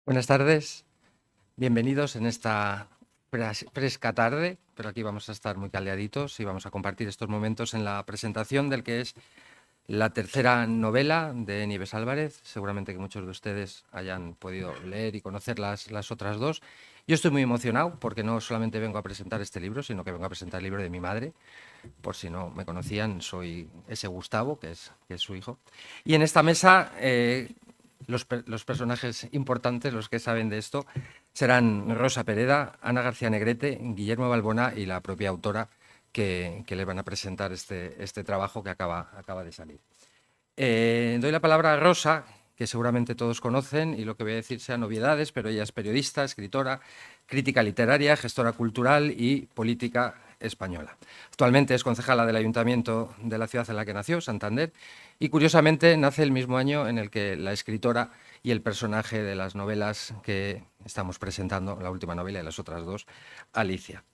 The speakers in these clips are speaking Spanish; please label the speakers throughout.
Speaker 1: Buenas tardes, bienvenidos en esta fresca tarde, pero aquí vamos a estar muy caldeaditos y vamos a compartir estos momentos en la presentación del que es la tercera novela de Nieves Álvarez. Seguramente que muchos de ustedes hayan podido leer y conocer las otras dos. Yo estoy muy emocionado porque no solamente vengo a presentar este libro, sino que vengo a presentar el libro de mi madre. Por si no me conocían, soy ese Gustavo, que es su hijo. Y en esta mesa, los personajes importantes, los que saben de esto, serán Rosa Pereda, Ana García Negrete, Guillermo Balbona y la propia autora que le van a presentar este trabajo que acaba de salir. Doy la palabra a Rosa, que seguramente todos conocen, y lo que voy a decir sean novedades, pero ella es periodista, escritora, crítica literaria, gestora cultural y política española. Actualmente es concejala del Ayuntamiento de la ciudad en la que nació, Santander, y curiosamente nace el mismo año en el que la escritora y el personaje de las novelas que estamos presentando, la última novela y las otras dos, Alicia.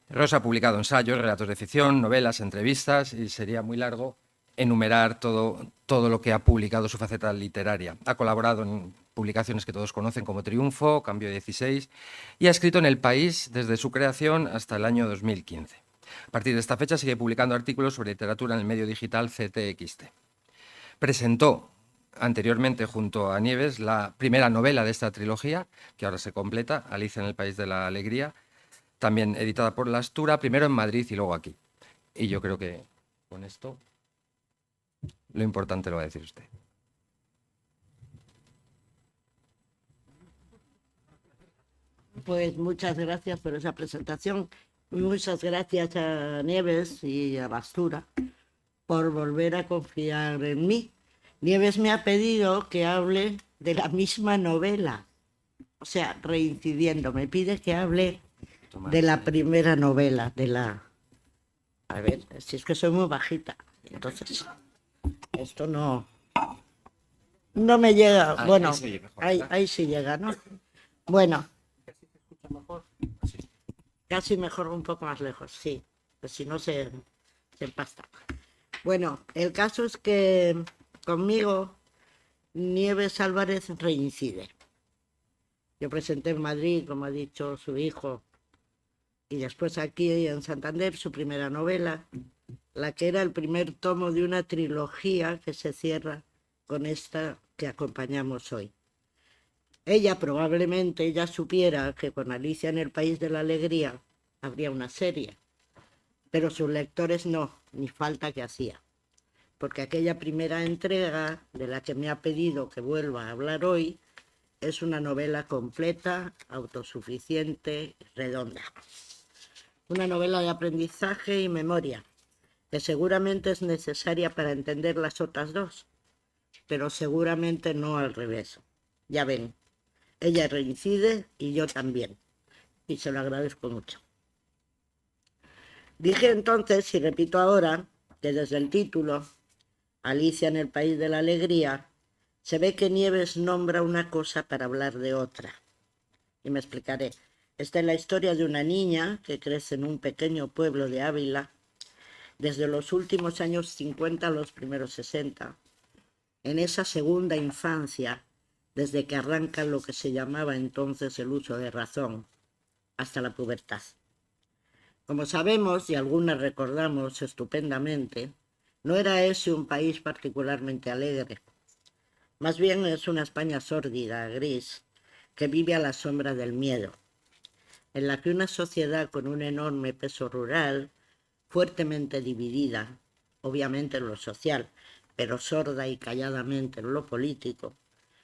Speaker 1: Rosa ha publicado ensayos, relatos de ficción, novelas, entrevistas, y sería muy largo enumerar todo lo que ha publicado su faceta literaria. Ha colaborado en publicaciones que todos conocen como Triunfo, Cambio 16, y ha escrito en El País desde su creación hasta el año 2015. A partir de esta fecha sigue publicando artículos sobre literatura en el medio digital CTXT. Presentó anteriormente junto a Nieves la primera novela de esta trilogía, que ahora se completa, Alicia en el País de la Alegría, también editada por La Astura, primero en Madrid y luego aquí. Y yo creo que con esto lo importante lo va a decir usted.
Speaker 2: Pues muchas gracias por esa presentación. Muchas gracias a Nieves y a Bastura por volver a confiar en mí. Nieves me ha pedido que hable de la misma novela, o sea, reincidiendo. Me pide que hable de la primera novela, de la... A ver, si es que soy muy bajita, entonces esto no me llega. Bueno,
Speaker 1: ahí se oye mejor,
Speaker 2: ahí sí llega, ¿no? Bueno, casi mejor un poco más lejos, sí, pues si no se empasta. Bueno, el caso es que conmigo Nieves Álvarez reincide. Yo presenté en Madrid, como ha dicho su hijo, y después aquí en Santander su primera novela, la que era el primer tomo de una trilogía que se cierra con esta que acompañamos hoy. Ella probablemente ya supiera que con Alicia en el País de la Alegría habría una serie, pero sus lectores no, ni falta que hacía, porque aquella primera entrega de la que me ha pedido que vuelva a hablar hoy es una novela completa, autosuficiente, redonda. Una novela de aprendizaje y memoria, que seguramente es necesaria para entender las otras dos, pero seguramente no al revés. Ya ven, ella reincide y yo también, y se lo agradezco mucho. Dije entonces, y repito ahora, que desde el título, Alicia en el País de la Alegría, se ve que Nieves nombra una cosa para hablar de otra. Y me explicaré. Esta es la historia de una niña que crece en un pequeño pueblo de Ávila, desde los últimos años 50 a los primeros 60, en esa segunda infancia, desde que arranca lo que se llamaba entonces el uso de razón, hasta la pubertad. Como sabemos, y algunas recordamos estupendamente, no era ese un país particularmente alegre. Más bien es una España sórdida, gris, que vive a la sombra del miedo, en la que una sociedad con un enorme peso rural, fuertemente dividida, obviamente en lo social, pero sorda y calladamente en lo político,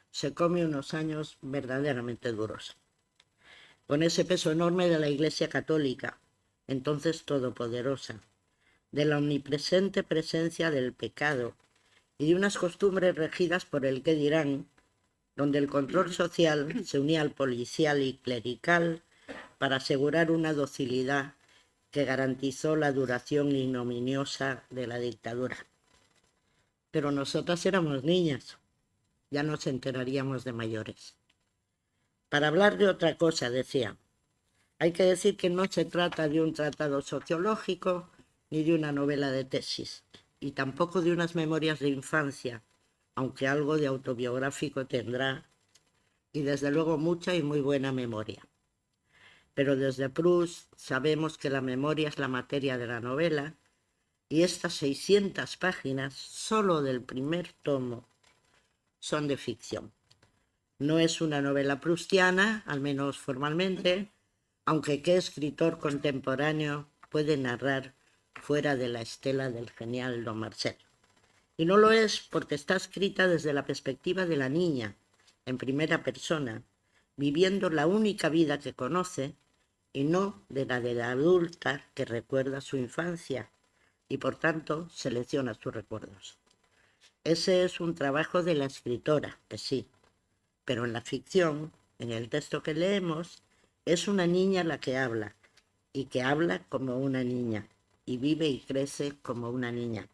Speaker 2: se come unos años verdaderamente duros. Con ese peso enorme de la Iglesia Católica, entonces todopoderosa, de la omnipresente presencia del pecado y de unas costumbres regidas por el qué dirán, donde el control social se unía al policial y clerical para asegurar una docilidad que garantizó la duración ignominiosa de la dictadura. Pero nosotras éramos niñas, ya nos enteraríamos de mayores. Para hablar de otra cosa, decía, hay que decir que no se trata de un tratado sociológico ni de una novela de tesis, y tampoco de unas memorias de infancia, aunque algo de autobiográfico tendrá, y desde luego mucha y muy buena memoria. Pero desde Proust sabemos que la memoria es la materia de la novela y estas 600 páginas, solo del primer tomo, son de ficción. No es una novela proustiana, al menos formalmente, aunque qué escritor contemporáneo puede narrar fuera de la estela del genial Don Marcel. Y no lo es porque está escrita desde la perspectiva de la niña, en primera persona, viviendo la única vida que conoce y no de la adulta que recuerda su infancia y por tanto selecciona sus recuerdos. Ese es un trabajo de la escritora, que sí, pero en la ficción, en el texto que leemos, es una niña la que habla, y que habla como una niña, y vive y crece como una niña.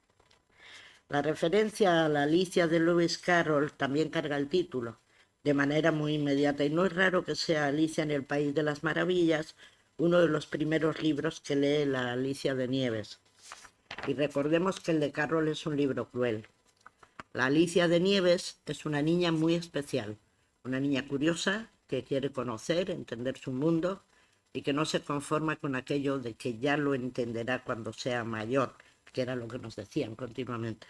Speaker 2: La referencia a la Alicia de Lewis Carroll también carga el título, de manera muy inmediata, y no es raro que sea Alicia en el País de las Maravillas, uno de los primeros libros que lee la Alicia de Nieves. Y recordemos que el de Carroll es un libro cruel. La Alicia de Nieves es una niña muy especial, una niña curiosa que quiere conocer, entender su mundo y que no se conforma con aquello de que ya lo entenderá cuando sea mayor, que era lo que nos decían continuamente.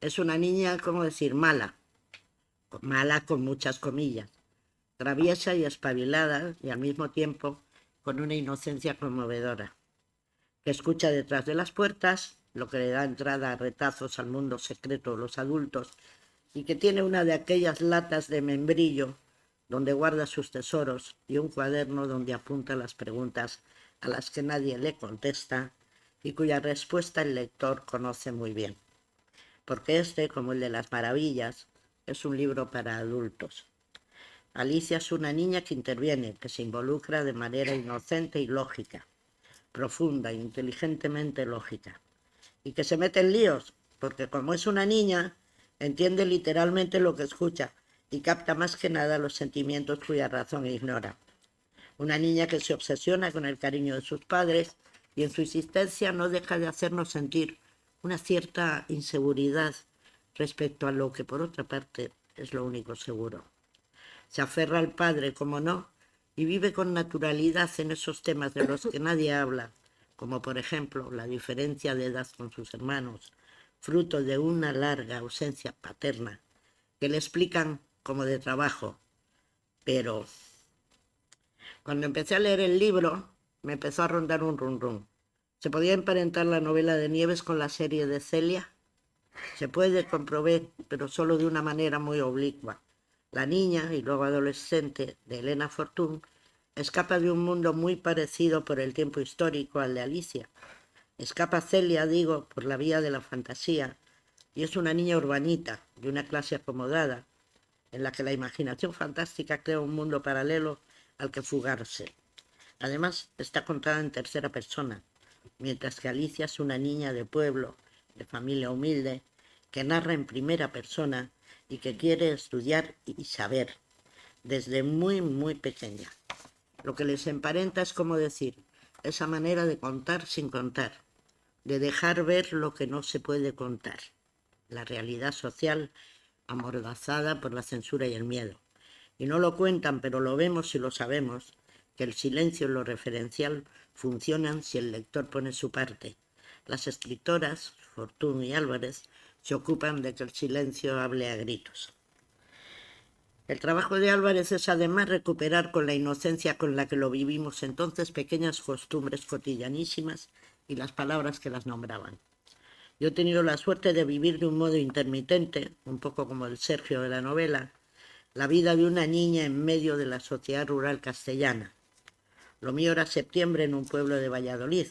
Speaker 2: Es una niña, ¿cómo decir?, mala con muchas comillas, traviesa y espabilada y al mismo tiempo con una inocencia conmovedora, que escucha detrás de las puertas, lo que le da entrada a retazos al mundo secreto de los adultos, y que tiene una de aquellas latas de membrillo donde guarda sus tesoros y un cuaderno donde apunta las preguntas a las que nadie le contesta y cuya respuesta el lector conoce muy bien. Porque este, como el de las maravillas, es un libro para adultos. Alicia es una niña que interviene, que se involucra de manera inocente y lógica, profunda, inteligentemente lógica, y que se mete en líos, porque como es una niña, entiende literalmente lo que escucha y capta más que nada los sentimientos cuya razón ignora. Una niña que se obsesiona con el cariño de sus padres y en su insistencia no deja de hacernos sentir una cierta inseguridad respecto a lo que por otra parte es lo único seguro. Se aferra al padre, como no, y vive con naturalidad en esos temas de los que nadie habla, como por ejemplo la diferencia de edad con sus hermanos, fruto de una larga ausencia paterna, que le explican como de trabajo. Pero cuando empecé a leer el libro, me empezó a rondar un rum. ¿Se podía emparentar la novela de Nieves con la serie de Celia? Se puede comprobar, pero solo de una manera muy oblicua. La niña, y luego adolescente, de Elena Fortún, escapa de un mundo muy parecido por el tiempo histórico al de Alicia. Escapa Celia, digo, por la vía de la fantasía, y es una niña urbanita, de una clase acomodada, en la que la imaginación fantástica crea un mundo paralelo al que fugarse. Además, está contada en tercera persona, mientras que Alicia es una niña de pueblo, de familia humilde, que narra en primera persona y que quiere estudiar y saber, desde muy, muy pequeña. Lo que les emparenta es, como decir, esa manera de contar sin contar, de dejar ver lo que no se puede contar, la realidad social amordazada por la censura y el miedo. Y no lo cuentan, pero lo vemos y lo sabemos, que el silencio y lo referencial funcionan si el lector pone su parte. Las escritoras, Fortún y Álvarez, se ocupan de que el silencio hable a gritos. El trabajo de Álvarez es además recuperar con la inocencia con la que lo vivimos entonces pequeñas costumbres cotidianísimas y las palabras que las nombraban. Yo he tenido la suerte de vivir de un modo intermitente, un poco como el Sergio de la novela, la vida de una niña en medio de la sociedad rural castellana. Lo mío era septiembre en un pueblo de Valladolid,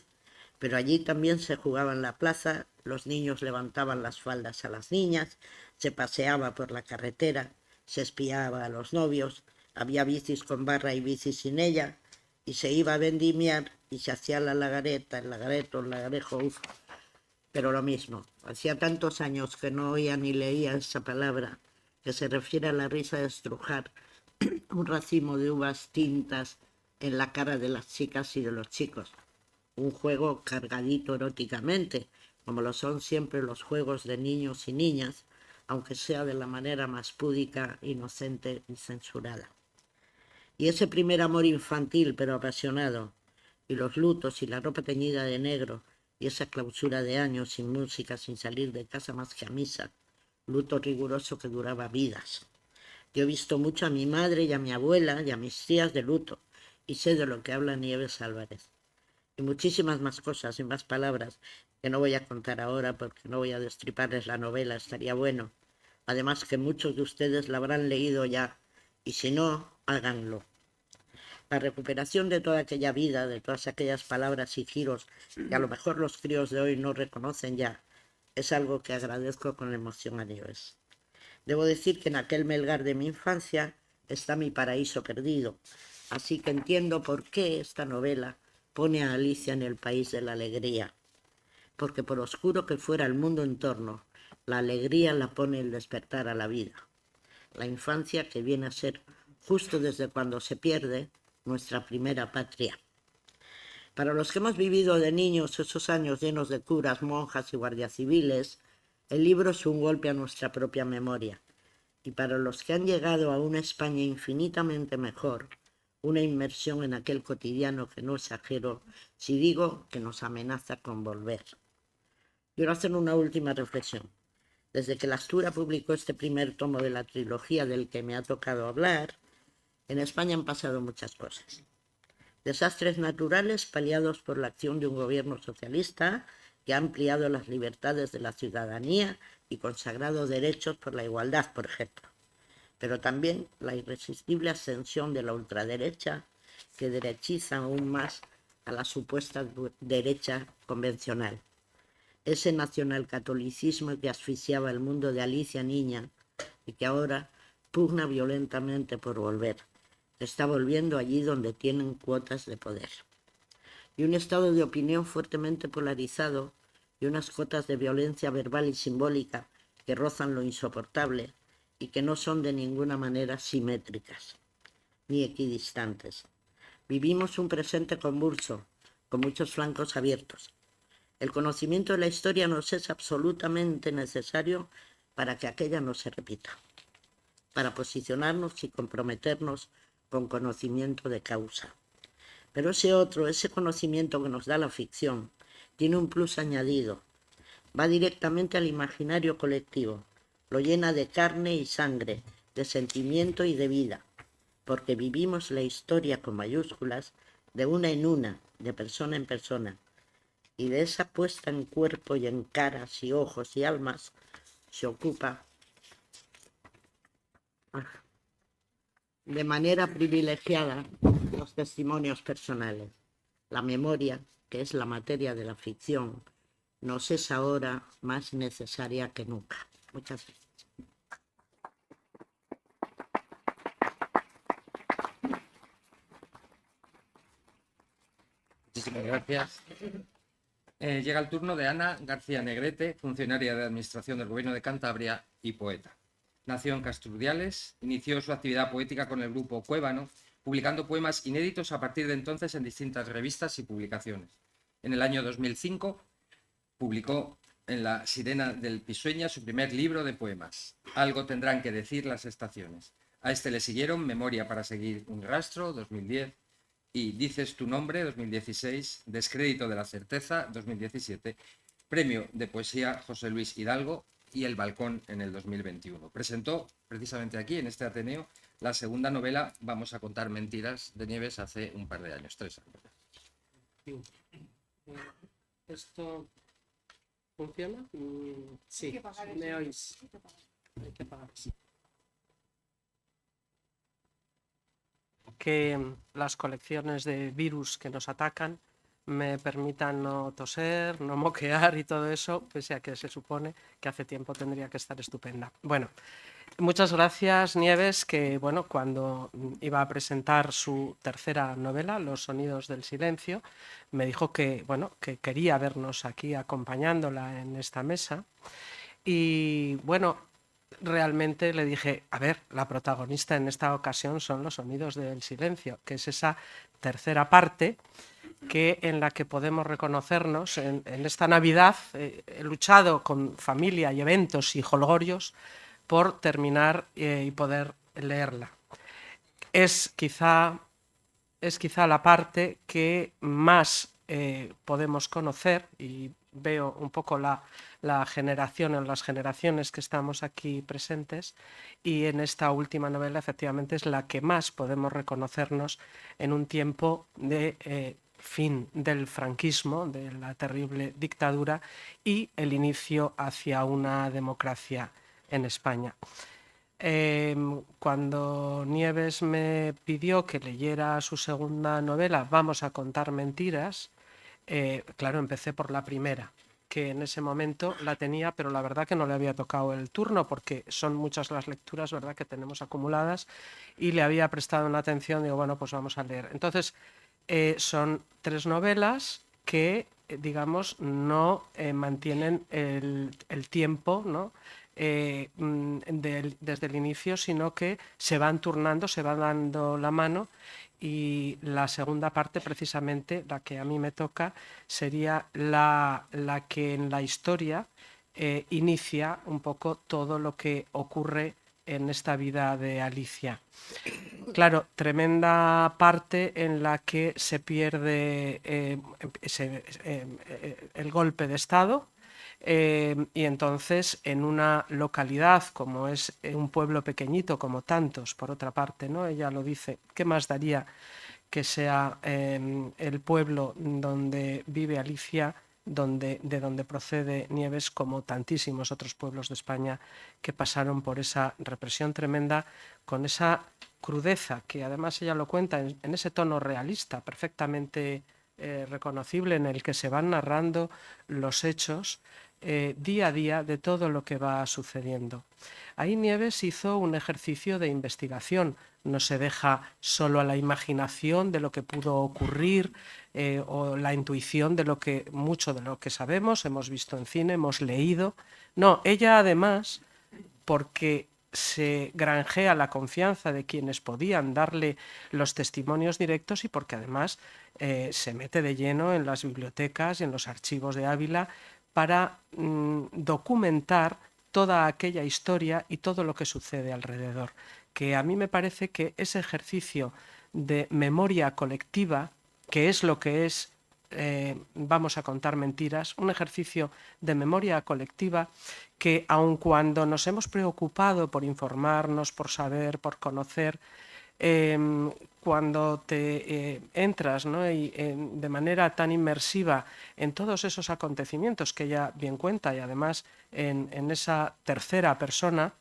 Speaker 2: pero allí también se jugaba en la plaza, los niños levantaban las faldas a las niñas, se paseaba por la carretera, se espiaba a los novios, había bicis con barra y bicis sin ella, y se iba a vendimiar y se hacía la lagareta, el lagareto, el lagarejo, pero lo mismo. Hacía tantos años que no oía ni leía esa palabra, que se refiere a la risa de estrujar un racimo de uvas tintas en la cara de las chicas y de los chicos. Un juego cargadito eróticamente, como lo son siempre los juegos de niños y niñas, aunque sea de la manera más púdica, inocente y censurada. Y ese primer amor infantil pero apasionado, y los lutos y la ropa teñida de negro, y esa clausura de años sin música, sin salir de casa más que a misa, luto riguroso que duraba vidas. Yo he visto mucho a mi madre y a mi abuela y a mis tías de luto, y sé de lo que habla Nieves Álvarez. Y muchísimas más cosas y más palabras que no voy a contar ahora porque no voy a destriparles la novela, estaría bueno. Además que muchos de ustedes la habrán leído ya, y si no, háganlo. La recuperación de toda aquella vida, de todas aquellas palabras y giros que a lo mejor los críos de hoy no reconocen ya, es algo que agradezco con emoción a Nieves. Debo decir que en aquel Melgar de mi infancia está mi paraíso perdido, así que entiendo por qué esta novela pone a Alicia en el país de la alegría, porque por oscuro que fuera el mundo en torno, la alegría la pone el despertar a la vida. La infancia que viene a ser, justo desde cuando se pierde, nuestra primera patria. Para los que hemos vivido de niños esos años llenos de curas, monjas y guardias civiles, el libro es un golpe a nuestra propia memoria. Y para los que han llegado a una España infinitamente mejor, una inmersión en aquel cotidiano que no exagero si digo que nos amenaza con volver. Quiero hacer una última reflexión. Desde que la Astura publicó este primer tomo de la trilogía del que me ha tocado hablar, en España han pasado muchas cosas. Desastres naturales paliados por la acción de un gobierno socialista que ha ampliado las libertades de la ciudadanía y consagrado derechos por la igualdad, por ejemplo. Pero también la irresistible ascensión de la ultraderecha que derechiza aún más a la supuesta derecha convencional. Ese nacionalcatolicismo que asfixiaba el mundo de Alicia niña y que ahora pugna violentamente por volver. Está volviendo allí donde tienen cuotas de poder. Y un estado de opinión fuertemente polarizado y unas cotas de violencia verbal y simbólica que rozan lo insoportable y que no son de ninguna manera simétricas ni equidistantes. Vivimos un presente convulso, con muchos flancos abiertos. El conocimiento de la historia nos es absolutamente necesario para que aquella no se repita, para posicionarnos y comprometernos con conocimiento de causa. Pero ese conocimiento que nos da la ficción, tiene un plus añadido. Va directamente al imaginario colectivo, lo llena de carne y sangre, de sentimiento y de vida, porque vivimos la historia con mayúsculas de una en una, de persona en persona, y de esa puesta en cuerpo y en caras y ojos y almas se ocupa de manera privilegiada los testimonios personales. La memoria, que es la materia de la ficción, nos es ahora más necesaria que nunca. Muchas gracias.
Speaker 1: Muchísimas gracias. Llega el turno de Ana García Negrete, funcionaria de Administración del Gobierno de Cantabria y poeta. Nació en Castrudiales, inició su actividad poética con el grupo Cuébano, publicando poemas inéditos a partir de entonces en distintas revistas y publicaciones. En el año 2005 publicó en La Sirena del Pisueña su primer libro de poemas, Algo tendrán que decir las estaciones. A este le siguieron Memoria para seguir un rastro, 2010, y Dices tu nombre, 2016, Descrédito de la certeza, 2017, Premio de Poesía José Luis Hidalgo y El balcón en el 2021. Presentó precisamente aquí, en este Ateneo, la segunda novela Vamos a contar mentiras de Nieves hace un par de años, 3 años.
Speaker 3: ¿Esto funciona? Sí, ¿me oís? Hay que pagar. Que las colecciones de virus que nos atacan me permitan no toser, no moquear y todo eso, pese a que se supone que hace tiempo tendría que estar estupenda. Bueno, muchas gracias, Nieves, que bueno, cuando iba a presentar su tercera novela, Los sonidos del silencio, me dijo que, bueno, que quería vernos aquí acompañándola en esta mesa. Y bueno, realmente le dije, a ver, la protagonista en esta ocasión son Los sonidos del silencio, que es esa tercera parte en la que podemos reconocernos en esta Navidad. He luchado con familia y eventos y jolgorios por terminar y poder leerla. Es quizá la parte que más podemos conocer, y veo un poco la generación o las generaciones que estamos aquí presentes, y en esta última novela efectivamente es la que más podemos reconocernos en un tiempo de fin del franquismo, de la terrible dictadura, y el inicio hacia una democracia en España. Cuando Nieves me pidió que leyera su segunda novela, Vamos a contar mentiras, claro, empecé por la primera, que en ese momento la tenía, pero la verdad que no le había tocado el turno, porque son muchas las lecturas, ¿verdad?, que tenemos acumuladas, y le había prestado una atención. Digo, bueno, pues vamos a leer. Entonces, son 3 novelas que, digamos, no mantienen el tiempo, ¿no?, desde el inicio, sino que se van turnando, se van dando la mano, y la segunda parte, precisamente, la que a mí me toca, sería la que en la historia inicia un poco todo lo que ocurre en esta vida de Alicia. Claro, tremenda parte en la que se pierde el golpe de Estado, y entonces en una localidad como es un pueblo pequeñito, como tantos, por otra parte, ¿no? Ella lo dice, ¿qué más daría que sea el pueblo donde vive Alicia, de donde procede Nieves, como tantísimos otros pueblos de España que pasaron por esa represión tremenda, con esa crudeza, que además ella lo cuenta en ese tono realista, perfectamente reconocible, en el que se van narrando los hechos día a día de todo lo que va sucediendo. Ahí Nieves hizo un ejercicio de investigación, no se deja solo a la imaginación de lo que pudo ocurrir o la intuición de lo que mucho de lo que sabemos, hemos visto en cine, hemos leído. No, ella además, porque se granjea la confianza de quienes podían darle los testimonios directos, y porque además se mete de lleno en las bibliotecas y en los archivos de Ávila para documentar toda aquella historia y todo lo que sucede alrededor. Que a mí me parece que ese ejercicio de memoria colectiva, que es lo que es Vamos a contar mentiras, un ejercicio de memoria colectiva que, aun cuando nos hemos preocupado por informarnos, por saber, por conocer, cuando te entras, ¿no?, y de manera tan inmersiva en todos esos acontecimientos que ella bien cuenta, y además en esa tercera persona,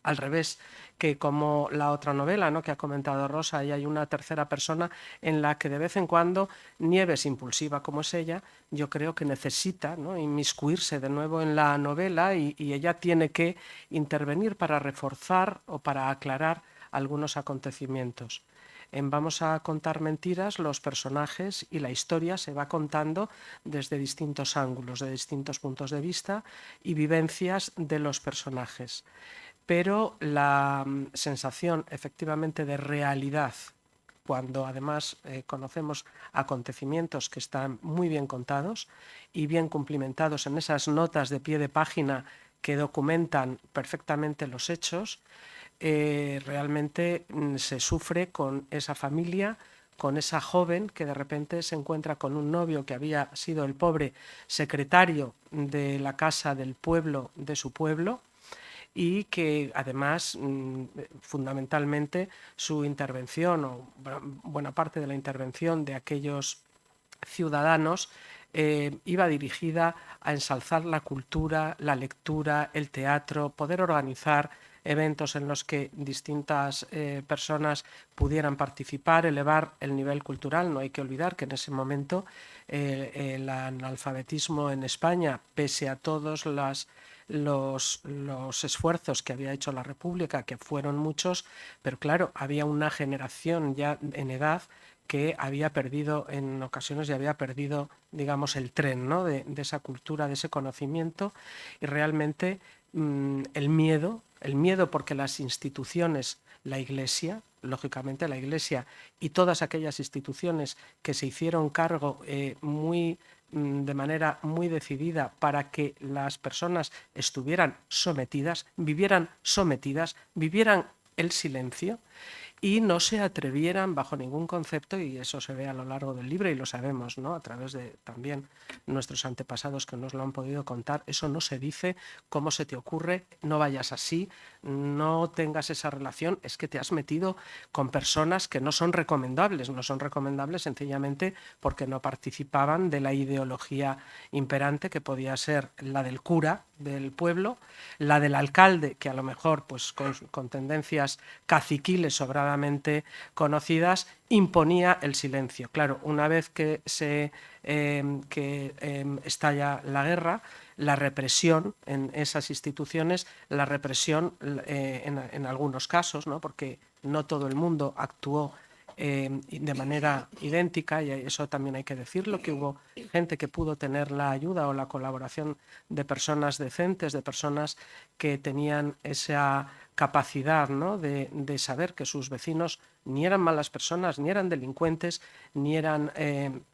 Speaker 3: al revés que como la otra novela, ¿no?, que ha comentado Rosa, y hay una tercera persona en la que de vez en cuando Nieves, impulsiva como es ella, yo creo que necesita, ¿no?, inmiscuirse de nuevo en la novela, y ella tiene que intervenir para reforzar o para aclarar algunos acontecimientos. En Vamos a contar mentiras, los personajes y la historia se va contando desde distintos ángulos, de distintos puntos de vista y vivencias de los personajes. Pero la sensación efectivamente de realidad, cuando además conocemos acontecimientos que están muy bien contados y bien cumplimentados en esas notas de pie de página que documentan perfectamente los hechos, realmente se sufre con esa familia, con esa joven que de repente se encuentra con un novio que había sido el pobre secretario de la casa del pueblo, de su pueblo, y que además fundamentalmente su intervención, o buena parte de la intervención de aquellos ciudadanos, iba dirigida a ensalzar la cultura, la lectura, el teatro, poder organizar eventos en los que distintas personas pudieran participar, elevar el nivel cultural. No hay que olvidar que en ese momento el analfabetismo en España, pese a todos los esfuerzos que había hecho la República, que fueron muchos, pero claro, había una generación ya en edad que había perdido, en ocasiones ya había perdido, digamos, el tren, ¿no?, de esa cultura, de ese conocimiento, y realmente el miedo porque las instituciones la Iglesia, lógicamente la Iglesia y todas aquellas instituciones que se hicieron cargo de manera muy decidida para que las personas estuvieran sometidas, vivieran el silencio y no se atrevieran bajo ningún concepto, y eso se ve a lo largo del libro y lo sabemos, ¿no?, a través de también nuestros antepasados que nos lo han podido contar. Eso no se dice, cómo se te ocurre, no vayas así, no tengas esa relación, es que te has metido con personas que no son recomendables sencillamente porque no participaban de la ideología imperante, que podía ser la del cura del pueblo, la del alcalde, que a lo mejor pues con tendencias caciquiles sobradamente conocidas, imponía el silencio. Claro, una vez que estalla la guerra, la represión en esas instituciones, la represión en algunos casos, ¿no?, porque no todo el mundo actuó de manera idéntica, y eso también hay que decirlo, que hubo gente que pudo tener la ayuda o la colaboración de personas decentes, de personas que tenían esa capacidad, ¿no?, de saber que sus vecinos ni eran malas personas, ni eran delincuentes, ni eran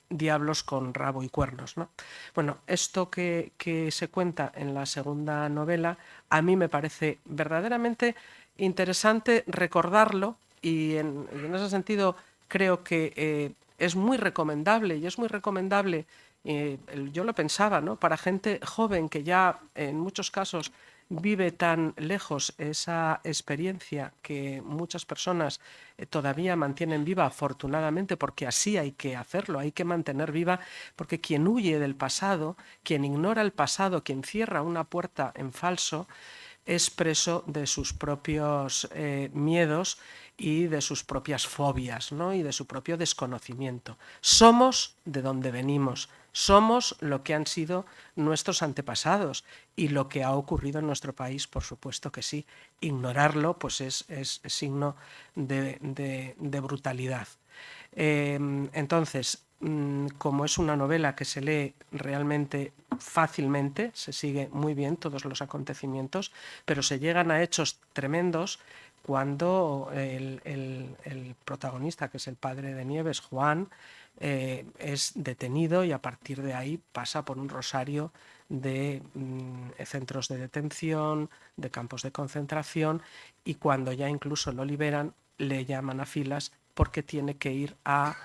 Speaker 3: diablos con rabo y cuernos, ¿no? Bueno, esto que se cuenta en la segunda novela a mí me parece verdaderamente interesante recordarlo, y en ese sentido creo que es muy recomendable, yo lo pensaba, ¿no?, para gente joven que ya en muchos casos vive tan lejos esa experiencia que muchas personas todavía mantienen viva, afortunadamente, porque así hay que hacerlo, hay que mantener viva, porque quien huye del pasado, quien ignora el pasado, quien cierra una puerta en falso, es preso de sus propios miedos y de sus propias fobias, ¿no?, y de su propio desconocimiento. Somos de donde venimos, somos lo que han sido nuestros antepasados, y lo que ha ocurrido en nuestro país, por supuesto que sí. Ignorarlo pues es signo de brutalidad. Entonces, como es una novela que se lee realmente fácilmente, se sigue muy bien todos los acontecimientos, pero se llegan a hechos tremendos cuando el protagonista, que es el padre de Nieves, Juan, es detenido, y a partir de ahí pasa por un rosario de centros de detención, de campos de concentración, y cuando ya incluso lo liberan, le llaman a filas porque tiene que ir a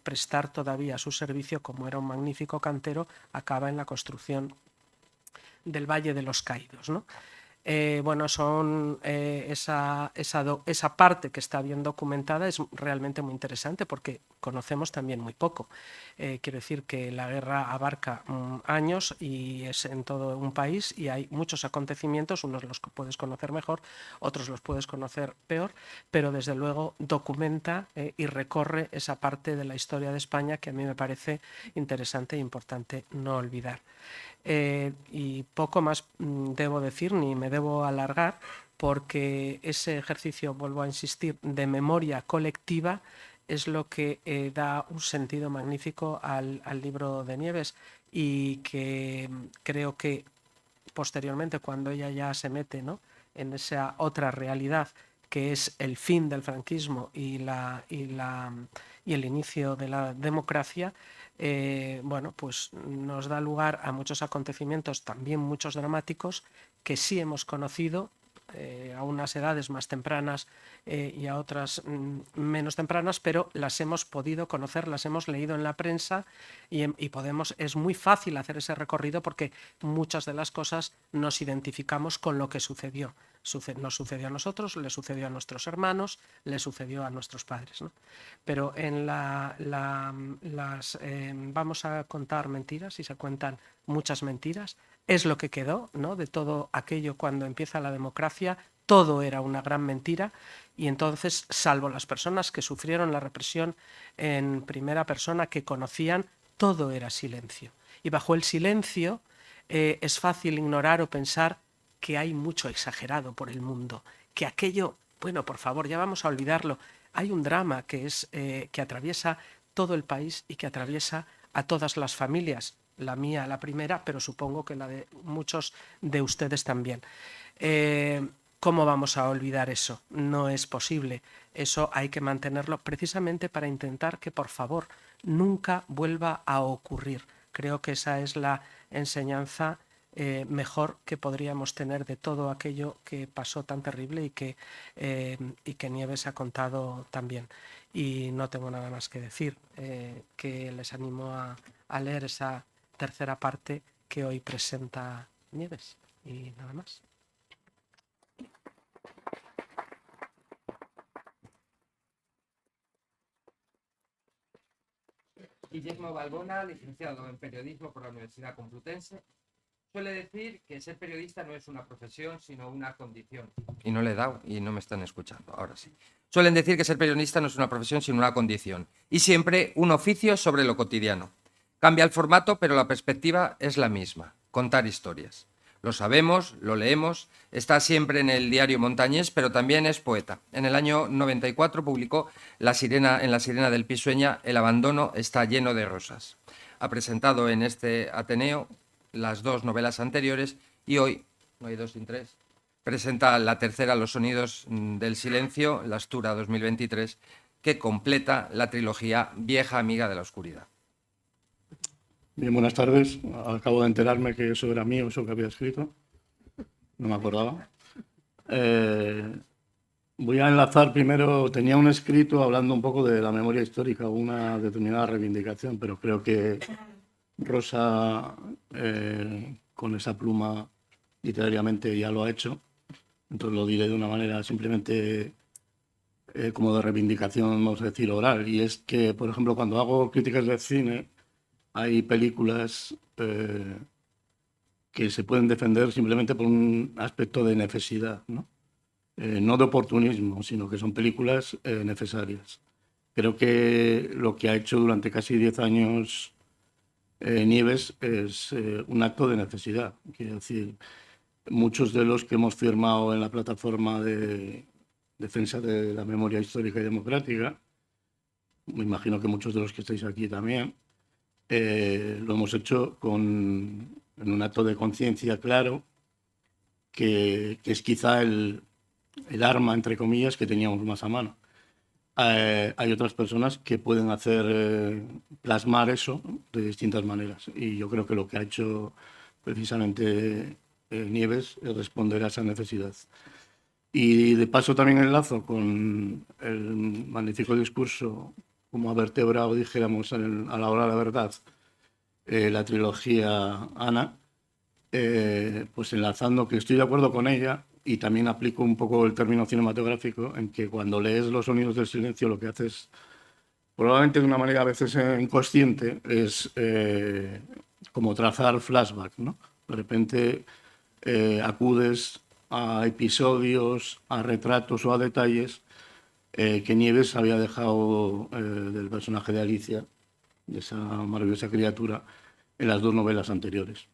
Speaker 3: prestar todavía su servicio. Como era un magnífico cantero, acaba en la construcción del Valle de los Caídos, ¿no? Bueno, son esa parte que está bien documentada es realmente muy interesante, porque conocemos también muy poco. Quiero decir que la guerra abarca años y es en todo un país, y hay muchos acontecimientos, unos los puedes conocer mejor, otros los puedes conocer peor, pero desde luego documenta y recorre esa parte de la historia de España que a mí me parece interesante e importante no olvidar. Y poco más debo decir, ni me debo alargar, porque ese ejercicio, vuelvo a insistir, de memoria colectiva es lo que da un sentido magnífico al libro de Nieves, y que creo que posteriormente, cuando ella ya se mete, ¿no?, en esa otra realidad que es el fin del franquismo y el inicio de la democracia, bueno, pues nos da lugar a muchos acontecimientos, también muchos dramáticos, que sí hemos conocido a unas edades más tempranas y a otras menos tempranas, pero las hemos podido conocer, las hemos leído en la prensa, y es muy fácil hacer ese recorrido, porque muchas de las cosas nos identificamos con lo que sucedió. Nos sucedió a nosotros, le sucedió a nuestros hermanos, le sucedió a nuestros padres, ¿no? Pero en vamos a contar mentiras, y se cuentan muchas mentiras. Es lo que quedó, ¿no?, de todo aquello. Cuando empieza la democracia, todo era una gran mentira, y entonces, salvo las personas que sufrieron la represión en primera persona, que conocían, todo era silencio. Y bajo el silencio es fácil ignorar o pensar que hay mucho exagerado por el mundo, que aquello, bueno, por favor, ya vamos a olvidarlo. Hay un drama que atraviesa todo el país y que atraviesa a todas las familias, la mía la primera, pero supongo que la de muchos de ustedes también. ¿Cómo vamos a olvidar eso? No es posible. Eso hay que mantenerlo precisamente para intentar que, por favor, nunca vuelva a ocurrir. Creo que esa es la enseñanza mejor que podríamos tener de todo aquello que pasó tan terrible y que Nieves ha contado también. Y no tengo nada más que decir, que les animo a leer esa tercera parte que hoy presenta Nieves. Y nada más.
Speaker 1: Guillermo Balbona, licenciado en Periodismo por la Universidad Complutense, suele decir que ser periodista no es una profesión, sino una condición. Y no le he dado y no me están escuchando, ahora sí. Suelen decir que ser periodista no es una profesión, sino una condición. Y siempre un oficio sobre lo cotidiano. Cambia el formato, pero la perspectiva es la misma, contar historias. Lo sabemos, lo leemos, está siempre en el diario montañés, pero también es poeta. En el año 94 publicó en La sirena del Pisueña, El abandono está lleno de rosas. Ha presentado en este Ateneo las 2 novelas anteriores y hoy, no hay 2 sin 3, presenta la tercera, Los sonidos del silencio, La Astura 2023, que completa la trilogía Vieja amiga de la oscuridad.
Speaker 4: Bien, buenas tardes. Acabo de enterarme que eso era mío, eso que había escrito. No me acordaba. Voy a enlazar primero, tenía un escrito hablando un poco de la memoria histórica, una determinada reivindicación, pero creo que Rosa, con esa pluma, literariamente ya lo ha hecho. Entonces lo diré de una manera simplemente como de reivindicación, vamos a decir, oral. Y es que, por ejemplo, cuando hago críticas de cine, hay películas que se pueden defender simplemente por un aspecto de necesidad, ¿no? No de oportunismo, sino que son películas necesarias. Creo que lo que ha hecho durante casi 10 años Nieves es un acto de necesidad. Quiero decir, muchos de los que hemos firmado en la plataforma de defensa de la memoria histórica y democrática, me imagino que muchos de los que estáis aquí también, lo hemos hecho en un acto de conciencia claro, que es quizá el arma, entre comillas, que teníamos más a mano. Hay otras personas que pueden hacer plasmar eso de distintas maneras. Y yo creo que lo que ha hecho precisamente Nieves es responder a esa necesidad. Y de paso también enlazo con el magnífico discurso, como ha vertebrado, dijéramos, a la hora de la verdad, la trilogía Ana, pues enlazando que estoy de acuerdo con ella y también aplico un poco el término cinematográfico en que cuando lees Los sonidos del silencio lo que haces, probablemente de una manera a veces inconsciente, es como trazar flashback, ¿no? De repente acudes a episodios, a retratos o a detalles que Nieves había dejado del personaje de Alicia, de esa maravillosa criatura, en las 2 novelas anteriores.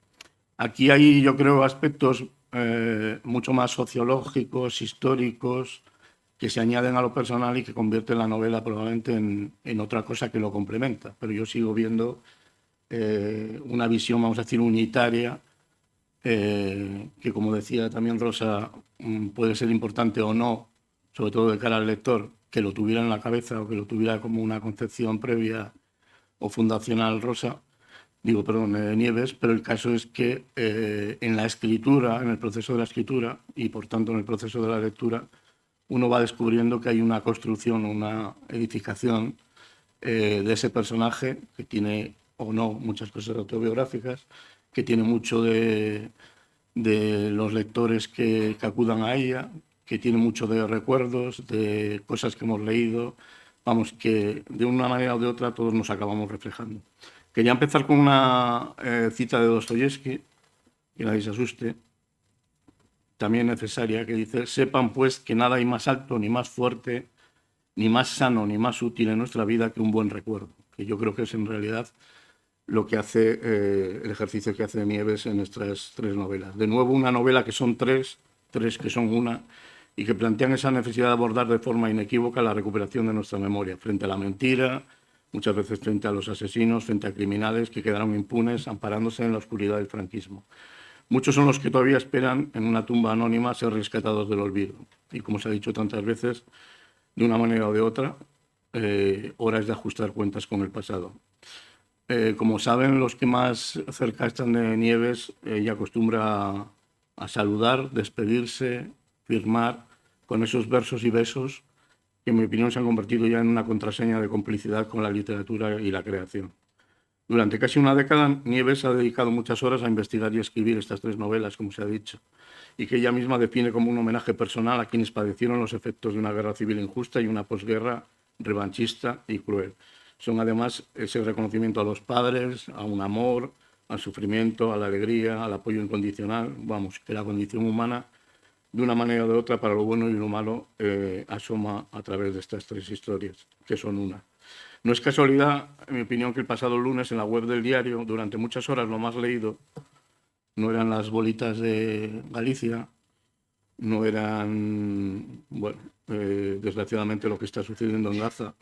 Speaker 4: Aquí hay, yo creo, aspectos mucho más sociológicos, históricos, que se añaden a lo personal y que convierten la novela probablemente en otra cosa que lo complementa. Pero yo sigo viendo una visión, vamos a decir, unitaria, que, como decía también Rosa, puede ser importante o no, sobre todo de cara al lector, que lo tuviera en la cabeza o que lo tuviera como una concepción previa o fundacional Nieves, pero el caso es que en la escritura, en el proceso de la escritura y por tanto en el proceso de la lectura, uno va descubriendo que hay una construcción, una edificación de ese personaje que tiene o no muchas cosas autobiográficas, que tiene mucho de los lectores que acudan a ella, que tiene mucho de recuerdos, de cosas que hemos leído, vamos, que de una manera o de otra todos nos acabamos reflejando. Quería empezar con una cita de Dostoyevski, que nadie se asuste, también necesaria, que dice: sepan pues que nada hay más alto, ni más fuerte, ni más sano, ni más útil en nuestra vida que un buen recuerdo, que yo creo que es en realidad lo que hace el ejercicio que hace Nieves en estas 3 novelas. De nuevo, una novela que son tres que son una, y que plantean esa necesidad de abordar de forma inequívoca la recuperación de nuestra memoria frente a la mentira, muchas veces frente a los asesinos, frente a criminales que quedaron impunes amparándose en la oscuridad del franquismo. Muchos son los que todavía esperan en una tumba anónima ser rescatados del olvido. Y como se ha dicho tantas veces, de una manera o de otra, hora es de ajustar cuentas con el pasado. Como saben, los que más cerca están de Nieves, ella acostumbra a saludar, despedirse, firmar con esos versos y besos que en mi opinión se han convertido ya en una contraseña de complicidad con la literatura y la creación. Durante casi una década, Nieves ha dedicado muchas horas a investigar y escribir estas 3 novelas, como se ha dicho, y que ella misma define como un homenaje personal a quienes padecieron los efectos de una guerra civil injusta y una posguerra revanchista y cruel. Son además ese reconocimiento a los padres, a un amor, al sufrimiento, a la alegría, al apoyo incondicional, vamos, que la condición humana, de una manera o de otra, para lo bueno y lo malo, asoma a través de estas 3 historias, que son una. No es casualidad, en mi opinión, que el pasado lunes en la web del diario, durante muchas horas lo más leído, no eran las bolitas de Galicia, no eran, bueno, desgraciadamente lo que está sucediendo en Gaza,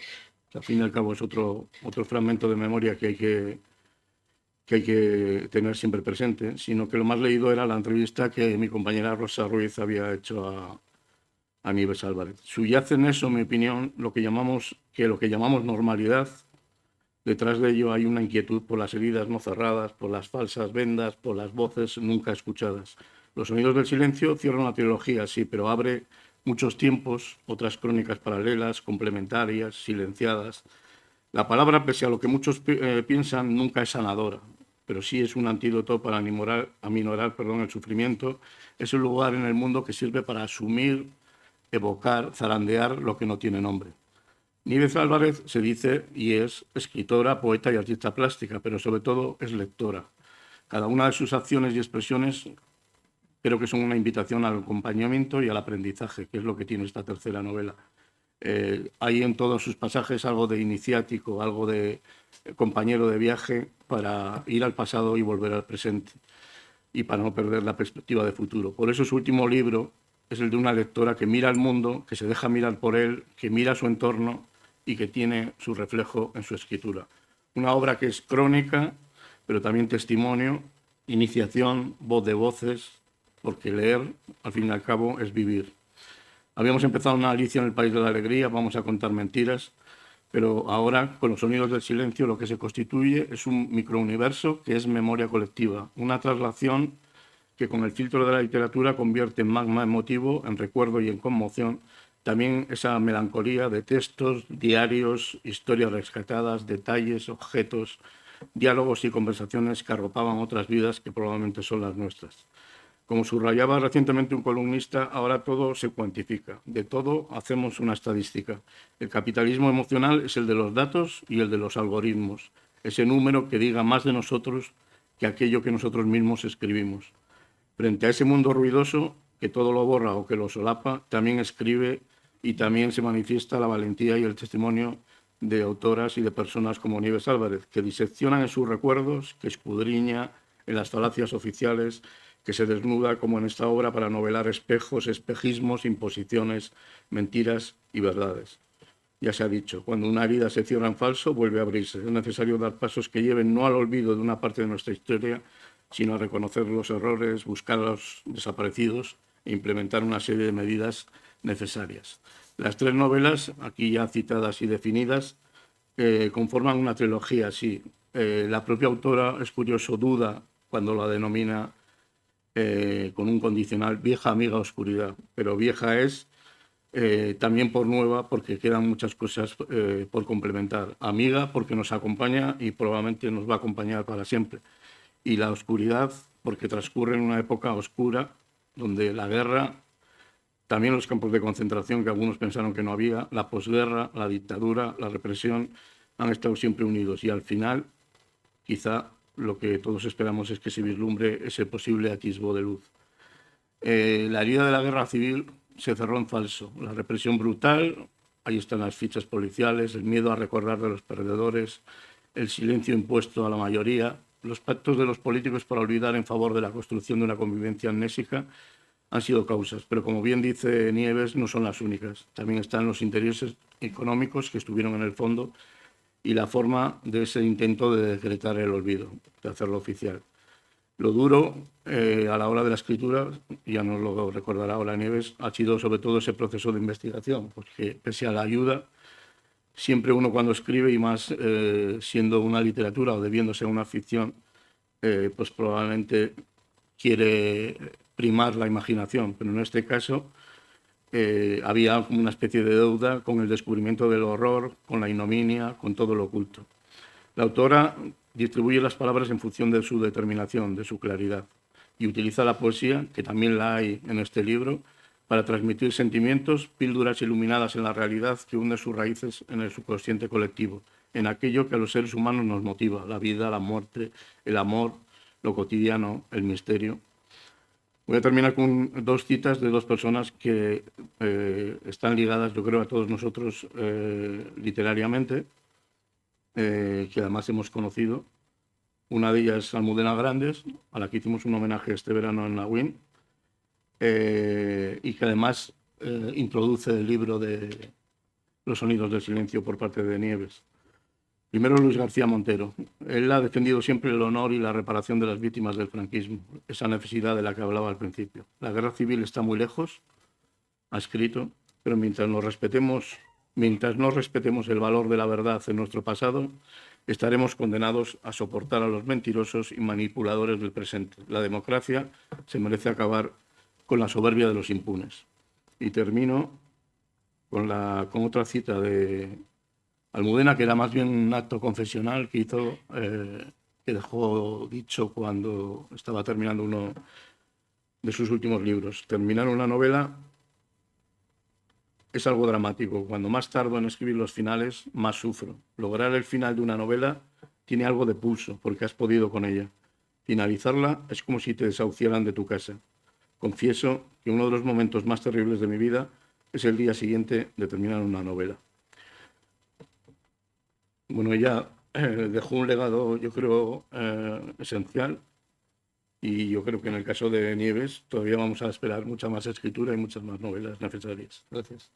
Speaker 4: que al fin y al cabo es otro fragmento de memoria que hay que tener siempre presente, sino que lo más leído era la entrevista que mi compañera Rosa Ruiz había hecho a Nieves Álvarez. Subyace en eso, en mi opinión, lo que llamamos normalidad. Detrás de ello hay una inquietud por las heridas no cerradas, por las falsas vendas, por las voces nunca escuchadas. Los sonidos del silencio cierra una trilogía, sí, pero abre muchos tiempos, otras crónicas paralelas, complementarias, silenciadas. La palabra, pese a lo que muchos piensan, nunca es sanadora, pero sí es un antídoto para aminorar el sufrimiento. Es un lugar en el mundo que sirve para asumir, evocar, zarandear lo que no tiene nombre. Nieves Álvarez se dice y es escritora, poeta y artista plástica, pero sobre todo es lectora. Cada una de sus acciones y expresiones creo que son una invitación al acompañamiento y al aprendizaje, que es lo que tiene esta tercera novela. Hay en todos sus pasajes algo de iniciático, algo de compañero de viaje para ir al pasado y volver al presente y para no perder la perspectiva de futuro. Por eso su último libro es el de una lectora que mira al mundo, que se deja mirar por él, que mira su entorno y que tiene su reflejo en su escritura. Una obra que es crónica, pero también testimonio, iniciación, voz de voces, porque leer, al fin y al cabo, es vivir. Habíamos empezado una Alicia en el País de la Alegría, vamos a contar mentiras, pero ahora, con los sonidos del silencio, lo que se constituye es un microuniverso que es memoria colectiva, una traslación que con el filtro de la literatura convierte en magma emotivo, en recuerdo y en conmoción, también esa melancolía de textos, diarios, historias rescatadas, detalles, objetos, diálogos y conversaciones que arropaban otras vidas que probablemente son las nuestras. Como subrayaba recientemente un columnista, ahora todo se cuantifica, de todo hacemos una estadística. El capitalismo emocional es el de los datos y el de los algoritmos, ese número que diga más de nosotros que aquello que nosotros mismos escribimos. Frente a ese mundo ruidoso, que todo lo borra o que lo solapa, también escribe y también se manifiesta la valentía y el testimonio de autoras y de personas como Nieves Álvarez, que diseccionan en sus recuerdos, que escudriña en las falacias oficiales, que se desnuda, como en esta obra, para novelar espejos, espejismos, imposiciones, mentiras y verdades. Ya se ha dicho, cuando una herida se cierra en falso, vuelve a abrirse. Es necesario dar pasos que lleven no al olvido de una parte de nuestra historia, sino a reconocer los errores, buscar a los desaparecidos e implementar una serie de medidas necesarias. Las 3 novelas, aquí ya citadas y definidas, conforman una trilogía, sí. La propia autora, es curioso, duda cuando la denomina con un condicional vieja amiga oscuridad, pero vieja es también por nueva, porque quedan muchas cosas por complementar. Amiga porque nos acompaña y probablemente nos va a acompañar para siempre. Y la oscuridad porque transcurre en una época oscura donde la guerra, también los campos de concentración que algunos pensaron que no había, la posguerra, la dictadura, la represión han estado siempre unidos y al final quizá lo que todos esperamos es que se vislumbre ese posible atisbo de luz. La herida de la guerra civil se cerró en falso. La represión brutal, ahí están las fichas policiales, el miedo a recordar de los perdedores, el silencio impuesto a la mayoría, los pactos de los políticos para olvidar en favor de la construcción de una convivencia amnésica han sido causas, pero como bien dice Nieves, no son las únicas. También están los intereses económicos que estuvieron en el fondo y la forma de ese intento de decretar el olvido, de hacerlo oficial. Lo duro a la hora de la escritura, ya nos lo recordará Ola Nieves, ha sido sobre todo ese proceso de investigación, porque pese a la ayuda, siempre uno cuando escribe, y más siendo una literatura o debiendo ser una ficción, pues probablemente quiere primar la imaginación, pero en este caso había como una especie de deuda con el descubrimiento del horror, con la ignominia, con todo lo oculto. La autora distribuye las palabras en función de su determinación, de su claridad, y utiliza la poesía, que también la hay en este libro, para transmitir sentimientos, píldoras iluminadas en la realidad que hunde sus raíces en el subconsciente colectivo, en aquello que a los seres humanos nos motiva, la vida, la muerte, el amor, lo cotidiano, el misterio. Voy a terminar con dos citas de dos personas que están ligadas, yo creo, a todos nosotros literariamente, que además hemos conocido. Una de ellas es Almudena Grandes, a la que hicimos un homenaje este verano en la UIN, y que además introduce el libro de Los sonidos del silencio por parte de Nieves. Primero, Luis García Montero. Él ha defendido siempre el honor y la reparación de las víctimas del franquismo, esa necesidad de la que hablaba al principio. La guerra civil está muy lejos, ha escrito, pero mientras no respetemos el valor de la verdad en nuestro pasado, estaremos condenados a soportar a los mentirosos y manipuladores del presente. La democracia se merece acabar con la soberbia de los impunes. Y termino con otra cita de Almudena, que era más bien un acto confesional que hizo, que dejó dicho cuando estaba terminando uno de sus últimos libros. Terminar una novela es algo dramático. Cuando más tardo en escribir los finales, más sufro. Lograr el final de una novela tiene algo de pulso, porque has podido con ella. Finalizarla es como si te desahuciaran de tu casa. Confieso que uno de los momentos más terribles de mi vida es el día siguiente de terminar una novela. Bueno, ella dejó un legado, yo creo, esencial, y yo creo que en el caso de Nieves todavía vamos a esperar mucha más escritura y muchas más novelas necesarias. Gracias.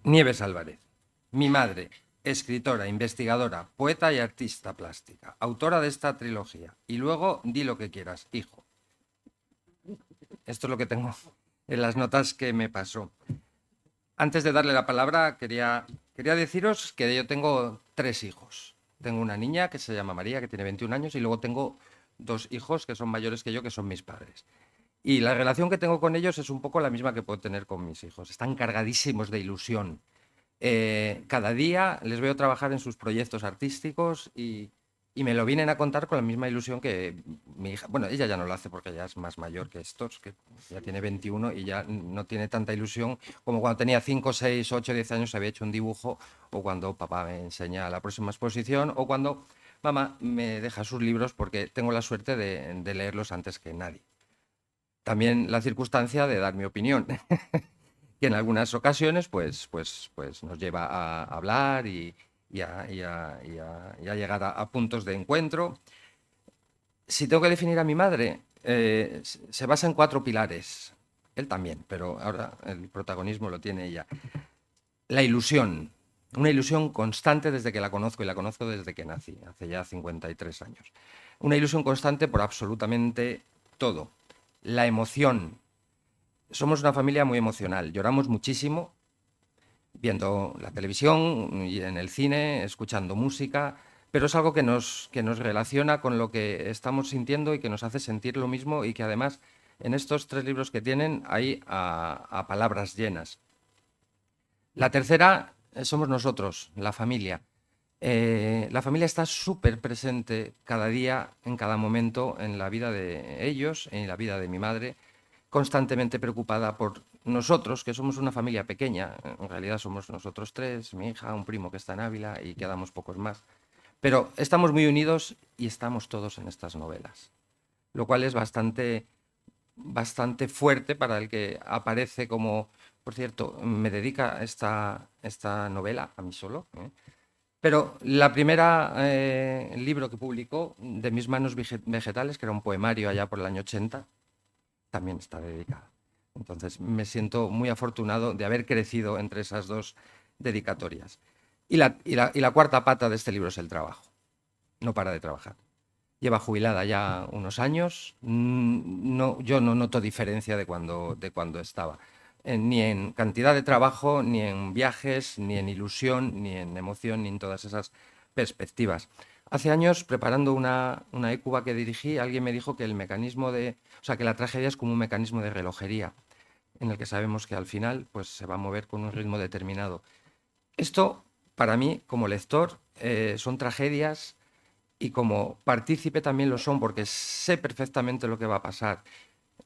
Speaker 1: Nieves Álvarez, mi madre, escritora, investigadora, poeta y artista plástica, autora de esta trilogía. Y luego, di lo que quieras, hijo. Esto es lo que tengo en las notas que me pasó. Antes de darle la palabra, quería deciros que yo tengo 3 hijos. Tengo una niña que se llama María, que tiene 21 años, y luego tengo 2 hijos que son mayores que yo, que son mis padres. Y la relación que tengo con ellos es un poco la misma que puedo tener con mis hijos. Están cargadísimos de ilusión. Cada día les veo trabajar en sus proyectos artísticos y me lo vienen a contar con la misma ilusión que mi hija. Bueno, ella ya no lo hace porque ya es más mayor que estos, que ya tiene 21 y ya no tiene tanta ilusión como cuando tenía 5, 6, 8, 10 años había hecho un dibujo, o cuando papá me enseña la próxima exposición, o cuando mamá me deja sus libros, porque tengo la suerte de leerlos antes que nadie. También la circunstancia de dar mi opinión, que en algunas ocasiones pues nos lleva a hablar y a llegar a puntos de encuentro. Si tengo que definir a mi madre, se basa en 4 pilares. Él también, pero ahora el protagonismo lo tiene ella. La ilusión, una ilusión constante desde que la conozco, y la conozco desde que nací, hace ya 53 años. Una ilusión constante por absolutamente todo. La emoción. Somos una familia muy emocional, lloramos muchísimo viendo la televisión y en el cine, escuchando música, pero es algo que nos relaciona con lo que estamos sintiendo y que nos hace sentir lo mismo, y que además en estos 3 libros que tienen hay a palabras llenas. La tercera somos nosotros, la familia. La familia está súper presente cada día, en cada momento, en la vida de ellos, en la vida de mi madre, constantemente preocupada por nosotros, que somos una familia pequeña. En realidad somos nosotros 3, mi hija, un primo que está en Ávila, y quedamos pocos más. Pero estamos muy unidos y estamos todos en estas novelas, lo cual es bastante fuerte para el que aparece como... Por cierto, me dedica esta novela a mí solo, ¿eh? Pero la primera libro que publicó, De mis manos vegetales, que era un poemario allá por el año 80, también está dedicada. Entonces me siento muy afortunado de haber crecido entre esas dos dedicatorias. Y la cuarta pata de este libro es el trabajo. No para de trabajar. Lleva jubilada ya unos años. No, yo no noto diferencia de cuando estaba. Ni en cantidad de trabajo, ni en viajes, ni en ilusión, ni en emoción, ni en todas esas perspectivas. Hace años, preparando una écuba que dirigí, alguien me dijo que que la tragedia es como un mecanismo de relojería, en el que sabemos que al final pues, se va a mover con un ritmo determinado. Esto, para mí, como lector, son tragedias, y como partícipe también lo son, porque sé perfectamente lo que va a pasar.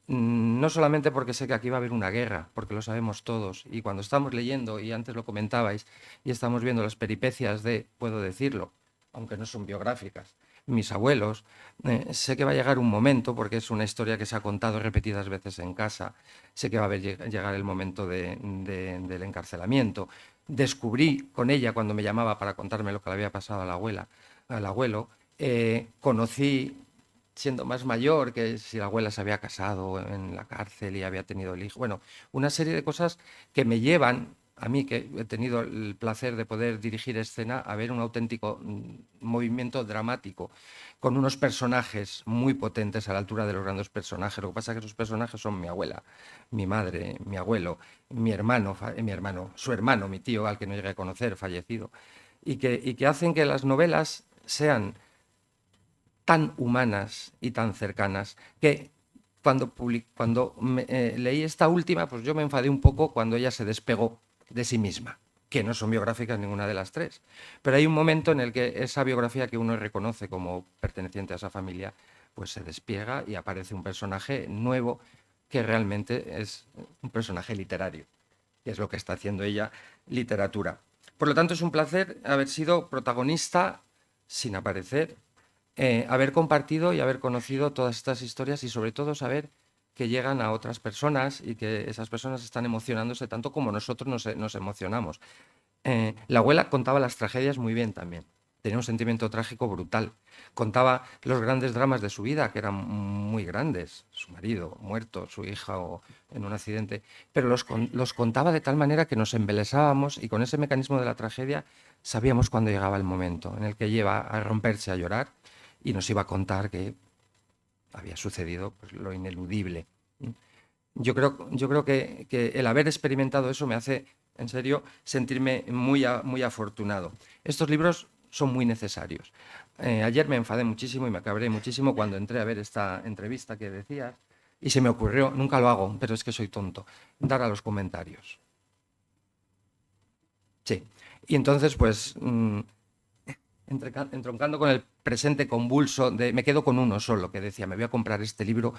Speaker 1: No solamente porque sé que aquí va a haber una guerra, porque lo sabemos todos, y cuando estamos leyendo, y antes lo comentabais, y estamos viendo las peripecias de, puedo decirlo, aunque no son biográficas, mis abuelos, sé que va a llegar un momento, porque es una historia que se ha contado repetidas veces en casa, sé que va a llegar el momento del encarcelamiento. Descubrí con ella, cuando me llamaba para contarme lo que le había pasado a la abuela, al abuelo, conocí, siendo más mayor, que si la abuela se había casado en la cárcel y había tenido el hijo. Bueno, una serie de cosas que me llevan, a mí que he tenido el placer de poder dirigir escena, a ver un auténtico movimiento dramático, con unos personajes muy potentes a la altura de los grandes personajes. Lo que pasa es que esos personajes son mi abuela, mi madre, mi abuelo, mi hermano, su hermano, mi tío, al que no llegué a conocer, fallecido, y que hacen que las novelas sean tan humanas y tan cercanas que cuando leí esta última, pues yo me enfadé un poco cuando ella se despegó de sí misma, que no son biográficas ninguna de las tres. Pero hay un momento en el que esa biografía que uno reconoce como perteneciente a esa familia, pues se despiega y aparece un personaje nuevo que realmente es un personaje literario, que es lo que está haciendo ella, literatura. Por lo tanto, es un placer haber sido protagonista sin aparecer, haber compartido y haber conocido todas estas historias y sobre todo saber que llegan a otras personas y que esas personas están emocionándose tanto como nosotros nos emocionamos. La abuela contaba las tragedias muy bien también. Tenía un sentimiento trágico brutal. Contaba los grandes dramas de su vida, que eran muy grandes. Su marido muerto, su hija en un accidente. Pero los contaba de tal manera que nos embelesábamos y con ese mecanismo de la tragedia sabíamos cuándo llegaba el momento en el que iba a romperse a llorar y nos iba a contar que había sucedido pues, lo ineludible. Yo creo que el haber experimentado eso me hace, en serio, sentirme muy afortunado. Estos libros son muy necesarios. Ayer me enfadé muchísimo y me cabré muchísimo cuando entré a ver esta entrevista que decías y se me ocurrió, nunca lo hago, pero es que soy tonto, dar a los comentarios. Sí. Y entonces, pues, entroncando con el presente convulso, me quedo con uno solo, que decía, me voy a comprar este libro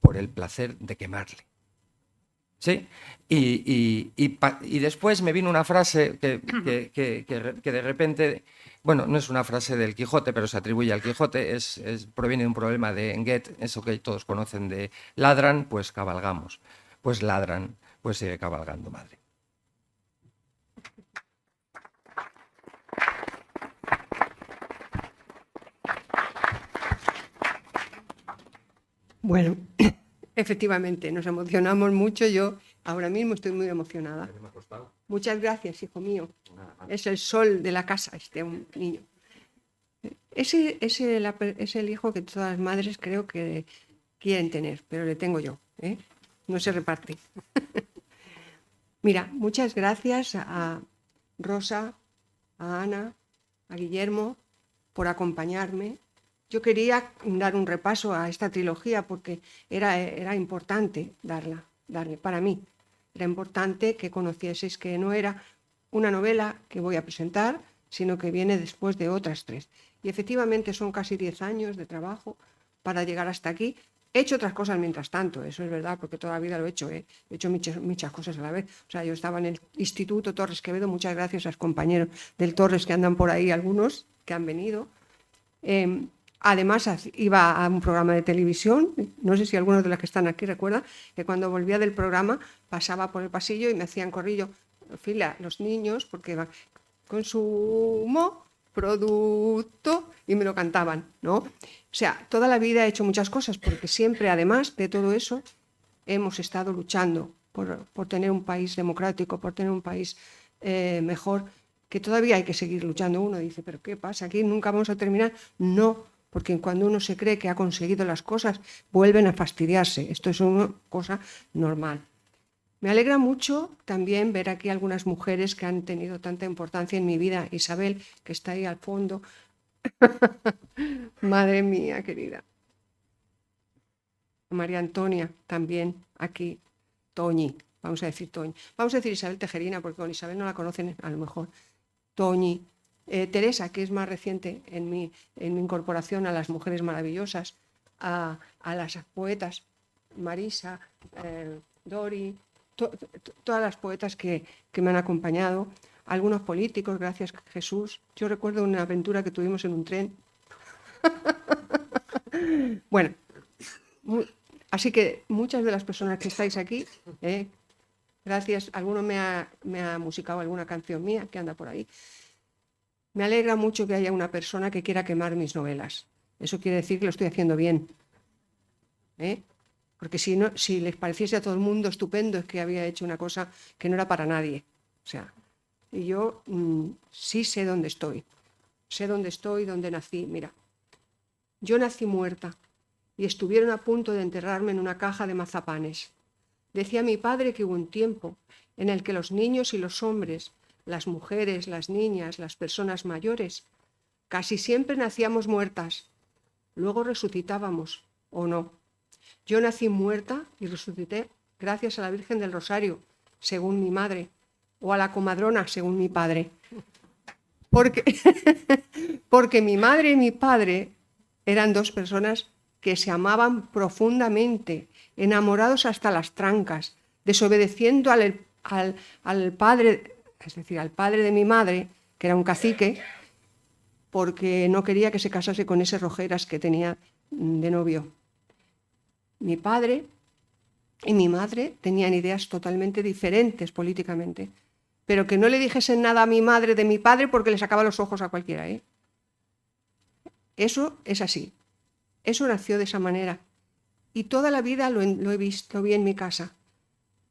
Speaker 1: por el placer de quemarle. ¿Sí? Y después me vino una frase que de repente, bueno, no es una frase del Quijote, pero se atribuye al Quijote, proviene de un problema de Goethe, eso que todos conocen de ladran, pues cabalgamos. Pues ladran, pues sigue cabalgando, madre.
Speaker 5: Bueno, efectivamente, nos emocionamos mucho. Yo ahora mismo estoy muy emocionada. Muchas gracias, hijo mío. Es el sol de la casa, un niño. Es el hijo que todas las madres creo que quieren tener, pero le tengo yo, ¿eh? No se reparte. Mira, muchas gracias a Rosa, a Ana, a Guillermo por acompañarme. Yo quería dar un repaso a esta trilogía porque era importante darle para mí. Era importante que conocieseis que no era una novela que voy a presentar, sino que viene después de otras tres. Y efectivamente son casi 10 años de trabajo para llegar hasta aquí. He hecho otras cosas mientras tanto, eso es verdad, porque toda la vida lo he hecho. He hecho muchas cosas a la vez. O sea, yo estaba en el Instituto Torres Quevedo, muchas gracias a los compañeros del Torres que andan por ahí, algunos que han venido. Además, iba a un programa de televisión, no sé si algunos de los que están aquí recuerdan, que cuando volvía del programa pasaba por el pasillo y me hacían corrillo, fila, los niños, porque iban consumo, producto, y me lo cantaban, ¿no? O sea, toda la vida he hecho muchas cosas, porque siempre, además de todo eso, hemos estado luchando por tener un país democrático, por tener un país mejor, que todavía hay que seguir luchando. Uno dice, ¿pero qué pasa? ¿Aquí nunca vamos a terminar? No, porque cuando uno se cree que ha conseguido las cosas, vuelven a fastidiarse. Esto es una cosa normal. Me alegra mucho también ver aquí algunas mujeres que han tenido tanta importancia en mi vida. Isabel, que está ahí al fondo. Madre mía, querida. María Antonia, también aquí. Toñi, vamos a decir Toñi. Vamos a decir Isabel Tejerina, porque con Isabel no la conocen a lo mejor. Toñi. Teresa, que es más reciente en mi incorporación a las mujeres maravillosas, a las poetas, Marisa, Dori, todas las poetas que me han acompañado, algunos políticos, gracias Jesús. Yo recuerdo una aventura que tuvimos en un tren. Bueno, así que muchas de las personas que estáis aquí, gracias, alguno me ha musicado alguna canción mía que anda por ahí. Me alegra mucho que haya una persona que quiera quemar mis novelas. Eso quiere decir que lo estoy haciendo bien. Porque si les pareciese a todo el mundo estupendo, es que había hecho una cosa que no era para nadie. O sea, y yo sí sé dónde estoy. Sé dónde estoy, dónde nací. Mira, yo nací muerta y estuvieron a punto de enterrarme en una caja de mazapanes. Decía mi padre que hubo un tiempo en el que los niños y los hombres, las mujeres, las niñas, las personas mayores, casi siempre nacíamos muertas. Luego resucitábamos, ¿o no? Yo nací muerta y resucité gracias a la Virgen del Rosario, según mi madre, o a la comadrona, según mi padre. Porque mi madre y mi padre eran dos personas que se amaban profundamente, enamorados hasta las trancas, desobedeciendo al padre, es decir, al padre de mi madre, que era un cacique, porque no quería que se casase con ese Rojeras que tenía de novio. Mi padre y mi madre tenían ideas totalmente diferentes políticamente, pero que no le dijesen nada a mi madre de mi padre porque le sacaba los ojos a cualquiera. Eso es así. Eso nació de esa manera. Y toda la vida lo vi en mi casa.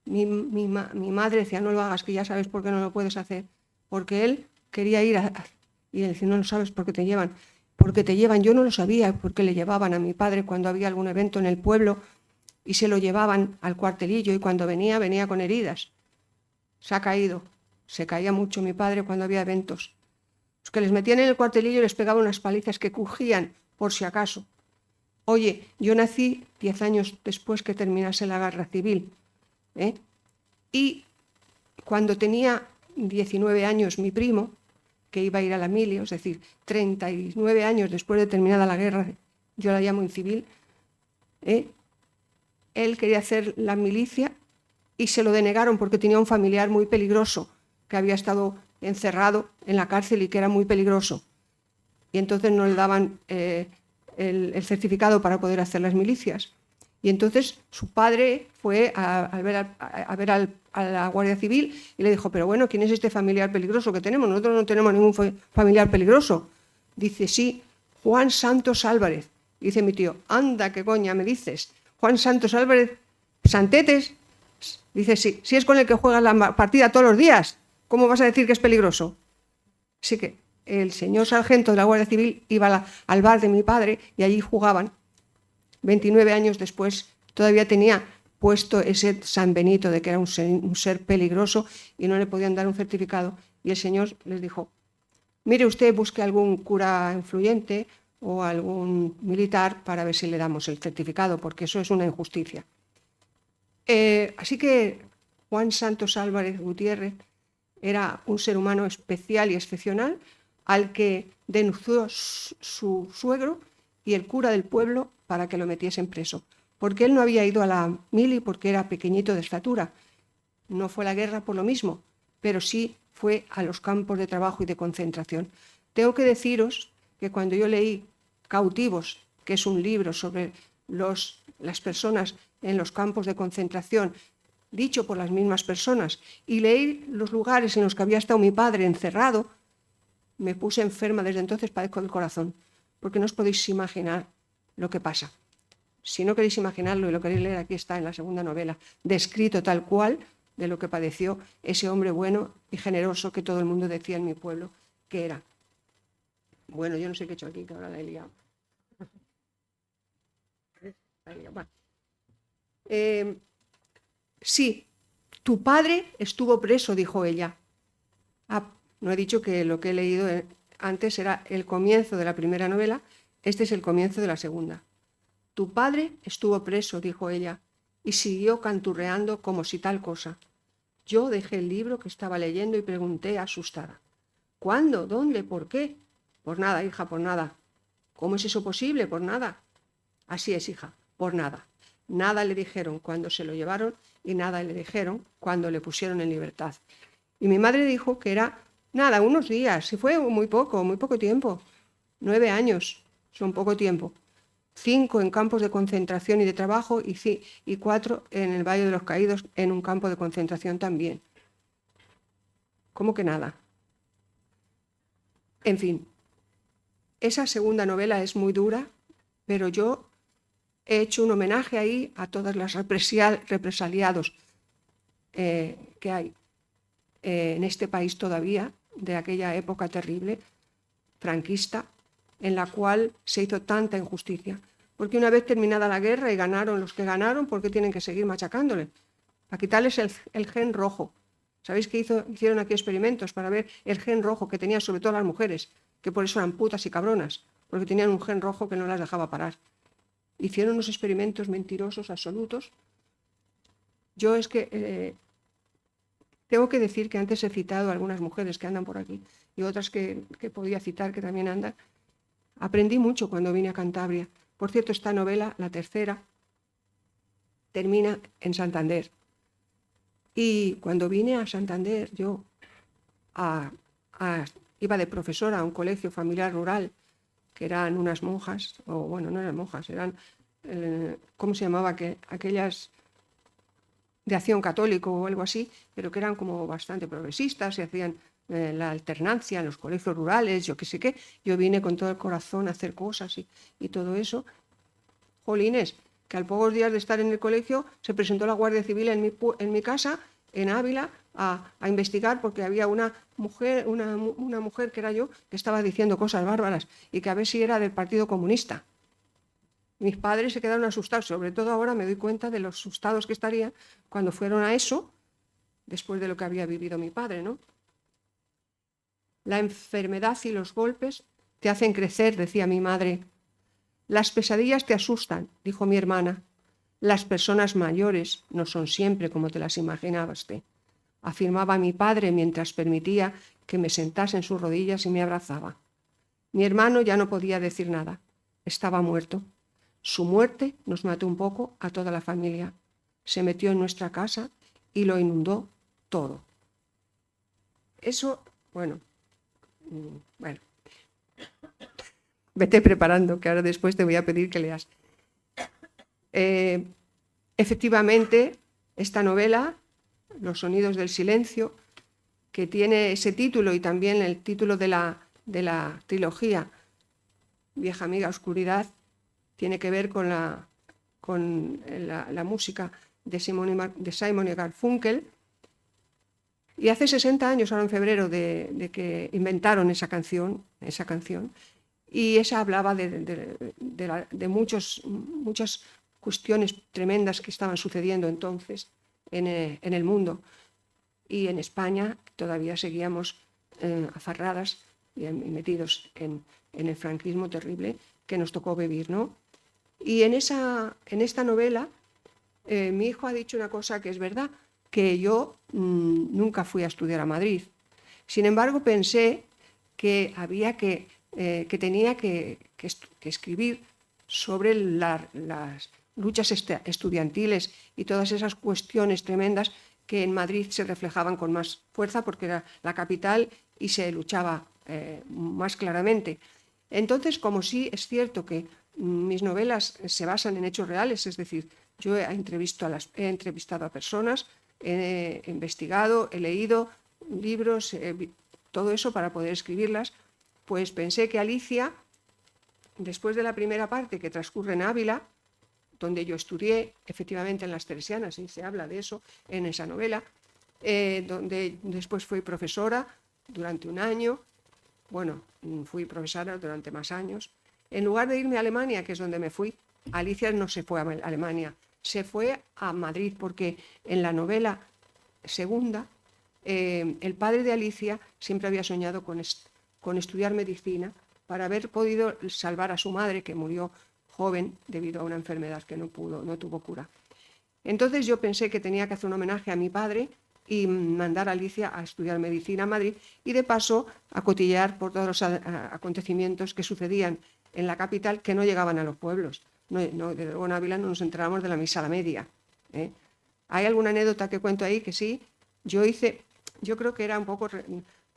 Speaker 5: Mi madre decía, no lo hagas, que ya sabes por qué no lo puedes hacer. Porque él quería ir y él decía, no lo sabes porque te llevan. Porque te llevan, yo no lo sabía, porque le llevaban a mi padre cuando había algún evento en el pueblo y se lo llevaban al cuartelillo y cuando venía con heridas. Se ha caído, se caía mucho mi padre cuando había eventos. Los que les metían en el cuartelillo les pegaban unas palizas que crujían, por si acaso. Oye, yo nací 10 años después que terminase la guerra civil. Y cuando tenía 19 años mi primo, que iba a ir a la mili, es decir, 39 años después de terminada la guerra, yo la llamo incivil, él quería hacer la milicia y se lo denegaron porque tenía un familiar muy peligroso, que había estado encerrado en la cárcel y que era muy peligroso. Y entonces no le daban el certificado para poder hacer las milicias. Y entonces su padre fue a ver a la Guardia Civil y le dijo, pero bueno, ¿quién es este familiar peligroso que tenemos? Nosotros no tenemos ningún familiar peligroso. Dice, sí, Juan Santos Álvarez. Dice mi tío, anda, qué coña me dices. Juan Santos Álvarez, Santetes. Dice, sí, si es con el que juegas la partida todos los días, ¿cómo vas a decir que es peligroso? Así que el señor sargento de la Guardia Civil iba al bar de mi padre y allí jugaban. 29 años después todavía tenía puesto ese San Benito de que era un ser peligroso y no le podían dar un certificado. Y el señor les dijo, mire usted, busque algún cura influyente o algún militar para ver si le damos el certificado, porque eso es una injusticia. Así que Juan Santos Álvarez Gutiérrez era un ser humano especial y excepcional al que denunció su suegro y el cura del pueblo para que lo metiesen preso, porque él no había ido a la mili porque era pequeñito de estatura. No fue a la guerra por lo mismo, pero sí fue a los campos de trabajo y de concentración. Tengo que deciros que cuando yo leí Cautivos, que es un libro sobre las personas en los campos de concentración, dicho por las mismas personas, y leí los lugares en los que había estado mi padre encerrado, me puse enferma. Desde entonces padezco del corazón, porque no os podéis imaginar lo que pasa. Si no queréis imaginarlo y lo queréis leer, aquí está en la segunda novela, descrito tal cual de lo que padeció ese hombre bueno y generoso que todo el mundo decía en mi pueblo que era. Bueno, yo no sé qué he hecho aquí, que ahora la he liado. Bueno. Sí, tu padre estuvo preso, dijo ella. No he dicho que lo que he leído antes era el comienzo de la primera novela, este es el comienzo de la segunda. Tu padre estuvo preso, dijo ella, y siguió canturreando como si tal cosa. Yo dejé el libro que estaba leyendo y pregunté asustada. ¿Cuándo? ¿Dónde? ¿Por qué? Por nada, hija, por nada. ¿Cómo es eso posible? Por nada. Así es, hija, por nada. Nada le dijeron cuando se lo llevaron y nada le dijeron cuando le pusieron en libertad. Y mi madre dijo que era, nada, unos días, y fue muy poco tiempo. 9 años, son poco tiempo. 5 en campos de concentración y de trabajo y 4 en el Valle de los Caídos, en un campo de concentración también. ¿Cómo que nada? En fin, esa segunda novela es muy dura, pero yo he hecho un homenaje ahí a todas las represaliados que hay en este país todavía, de aquella época terrible, franquista, en la cual se hizo tanta injusticia. Porque una vez terminada la guerra y ganaron los que ganaron, ¿por qué tienen que seguir machacándole? Para quitarles el gen rojo. ¿Sabéis que hicieron aquí experimentos para ver el gen rojo que tenían sobre todo las mujeres, que por eso eran putas y cabronas, porque tenían un gen rojo que no las dejaba parar? Hicieron unos experimentos mentirosos absolutos. Yo es que tengo que decir que antes he citado a algunas mujeres que andan por aquí y otras que podía citar que también andan. Aprendí mucho cuando vine a Cantabria. Por cierto, esta novela, la tercera, termina en Santander. Y cuando vine a Santander, yo iba de profesora a un colegio familiar rural, que eran unas monjas, o bueno, no eran monjas, eran, ¿cómo se llamaba? Aquellas de acción católico o algo así, pero que eran como bastante progresistas, y hacían la alternancia en los colegios rurales, yo qué sé qué. Yo vine con todo el corazón a hacer cosas y todo eso. Jolines, que al pocos días de estar en el colegio se presentó la Guardia Civil en mi casa, en Ávila, a investigar porque había una mujer que era yo, que estaba diciendo cosas bárbaras y que a ver si era del Partido Comunista. Mis padres se quedaron asustados, sobre todo ahora me doy cuenta de los asustados que estarían cuando fueron a eso, después de lo que había vivido mi padre, ¿no? La enfermedad y los golpes te hacen crecer, decía mi madre. Las pesadillas te asustan, dijo mi hermana. Las personas mayores no son siempre como te las imaginabas, afirmaba mi padre mientras permitía que me sentase en sus rodillas y me abrazaba. Mi hermano ya no podía decir nada. Estaba muerto. Su muerte nos mató un poco a toda la familia. Se metió en nuestra casa y lo inundó todo. Eso, bueno. Vete preparando, que ahora después te voy a pedir que leas. Efectivamente, esta novela, Los sonidos del silencio, que tiene ese título y también el título de la trilogía Vieja amiga oscuridad, tiene que ver con la música de Simon y Garfunkel. Y hace 60 años, ahora en febrero, de que inventaron esa canción, y esa hablaba de muchas cuestiones tremendas que estaban sucediendo entonces en el mundo. Y en España todavía seguíamos aferradas y metidos en el franquismo terrible que nos tocó vivir, ¿no? Y en esta novela, mi hijo ha dicho una cosa que es verdad, que yo nunca fui a estudiar a Madrid. Sin embargo, pensé que tenía que escribir sobre las luchas estudiantiles y todas esas cuestiones tremendas que en Madrid se reflejaban con más fuerza porque era la capital y se luchaba más claramente. Entonces, como sí es cierto que mis novelas se basan en hechos reales, es decir, yo he entrevistado a personas, he investigado, he leído libros, todo eso para poder escribirlas, pues pensé que Alicia, después de la primera parte que transcurre en Ávila, donde yo estudié, efectivamente en las Teresianas, y se habla de eso en esa novela, donde después fui profesora durante un año, bueno, fui profesora durante más años. En lugar de irme a Alemania, que es donde me fui, Alicia no se fue a Alemania, se fue a Madrid, porque en la novela segunda, el padre de Alicia siempre había soñado con estudiar medicina para haber podido salvar a su madre, que murió joven debido a una enfermedad que no tuvo cura. Entonces yo pensé que tenía que hacer un homenaje a mi padre y mandar a Alicia a estudiar medicina a Madrid y de paso a cotillear por todos los acontecimientos que sucedían en la capital que no llegaban a los pueblos. Desde luego en Ávila no nos enterábamos de la misa a la media. ¿Hay alguna anécdota que cuento ahí? Que sí, yo creo que era un poco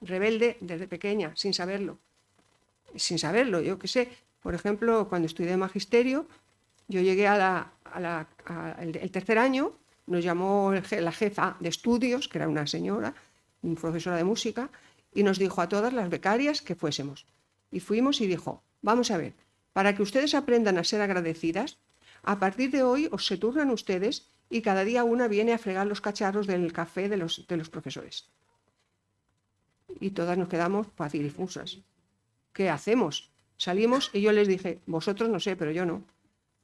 Speaker 5: rebelde desde pequeña, sin saberlo, yo qué sé. Por ejemplo, cuando estudié magisterio, yo llegué el tercer año, nos llamó la jefa de estudios, que era una señora, una profesora de música, y nos dijo a todas las becarias que fuésemos. Y fuimos y dijo, vamos a ver, para que ustedes aprendan a ser agradecidas, a partir de hoy se turnan ustedes y cada día una viene a fregar los cacharros del café de los profesores. Y todas nos quedamos pacifusas. ¿Qué hacemos? Salimos y yo les dije, vosotros no sé, pero yo no.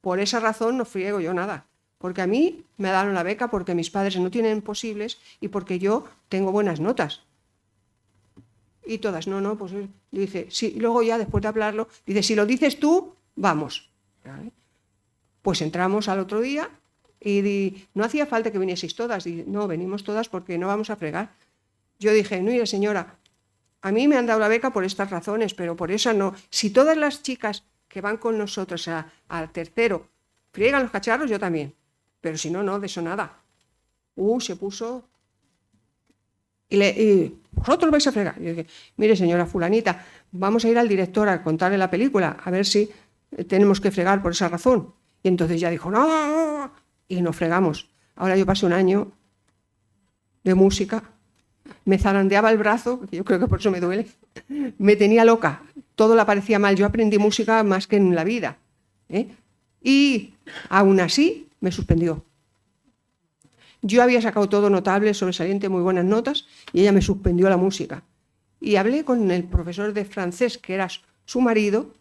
Speaker 5: Por esa razón no friego yo nada, porque a mí me daron la beca porque mis padres no tienen posibles y porque yo tengo buenas notas. Y todas, no, pues dice, sí, luego ya después de hablarlo, dice, si lo dices tú, vamos. ¿Vale? Pues entramos al otro día y no hacía falta que vinieseis todas. Y no, venimos todas porque no vamos a fregar. Yo dije, mire señora, a mí me han dado la beca por estas razones, pero por eso no. Si todas las chicas que van con nosotros al tercero friegan los cacharros, yo también. Pero si no, de eso nada. Se puso... Y vosotros vais a fregar. Yo dije, mire señora fulanita, vamos a ir al director a contarle la película, a ver si tenemos que fregar por esa razón. Y entonces ya dijo, no, y nos fregamos. Ahora yo pasé un año de música, me zarandeaba el brazo, yo creo que por eso me duele, me tenía loca, todo le parecía mal, yo aprendí música más que en la vida, y aún así me suspendió. Yo había sacado todo notable, sobresaliente, muy buenas notas, y ella me suspendió la música. Y hablé con el profesor de francés, que era su marido,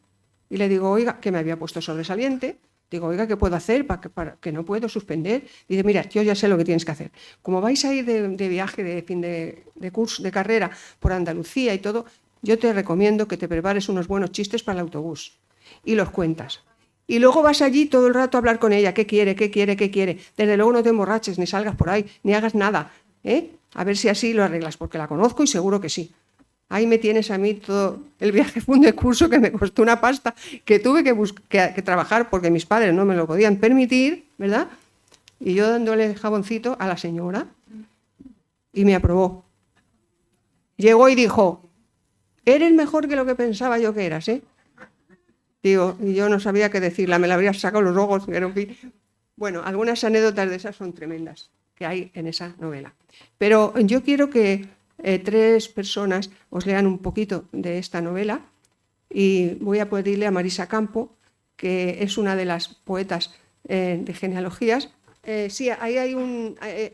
Speaker 5: y le digo, oiga, que me había puesto sobresaliente. Digo, oiga, ¿qué puedo hacer para que no puedo suspender? Dice, mira, yo ya sé lo que tienes que hacer. Como vais a ir de viaje de fin de curso, de carrera por Andalucía y todo, yo te recomiendo que te prepares unos buenos chistes para el autobús y los cuentas. Y luego vas allí todo el rato a hablar con ella, ¿qué quiere? Desde luego no te emborraches, ni salgas por ahí, ni hagas nada, A ver si así lo arreglas, porque la conozco y seguro que sí. Ahí me tienes a mí todo el viaje, fue un curso que me costó una pasta, que tuve que trabajar porque mis padres no me lo podían permitir, ¿verdad? Y yo dándole jaboncito a la señora y me aprobó. Llegó y dijo, eres mejor que lo que pensaba yo que eras, Digo, y yo no sabía qué decirla, me la habría sacado los ojos, pero en fin. Bueno, algunas anécdotas de esas son tremendas que hay en esa novela. Pero yo quiero que 3 personas os lean un poquito de esta novela y voy a pedirle a Marisa Campo, que es una de las poetas de genealogías. Sí, ahí hay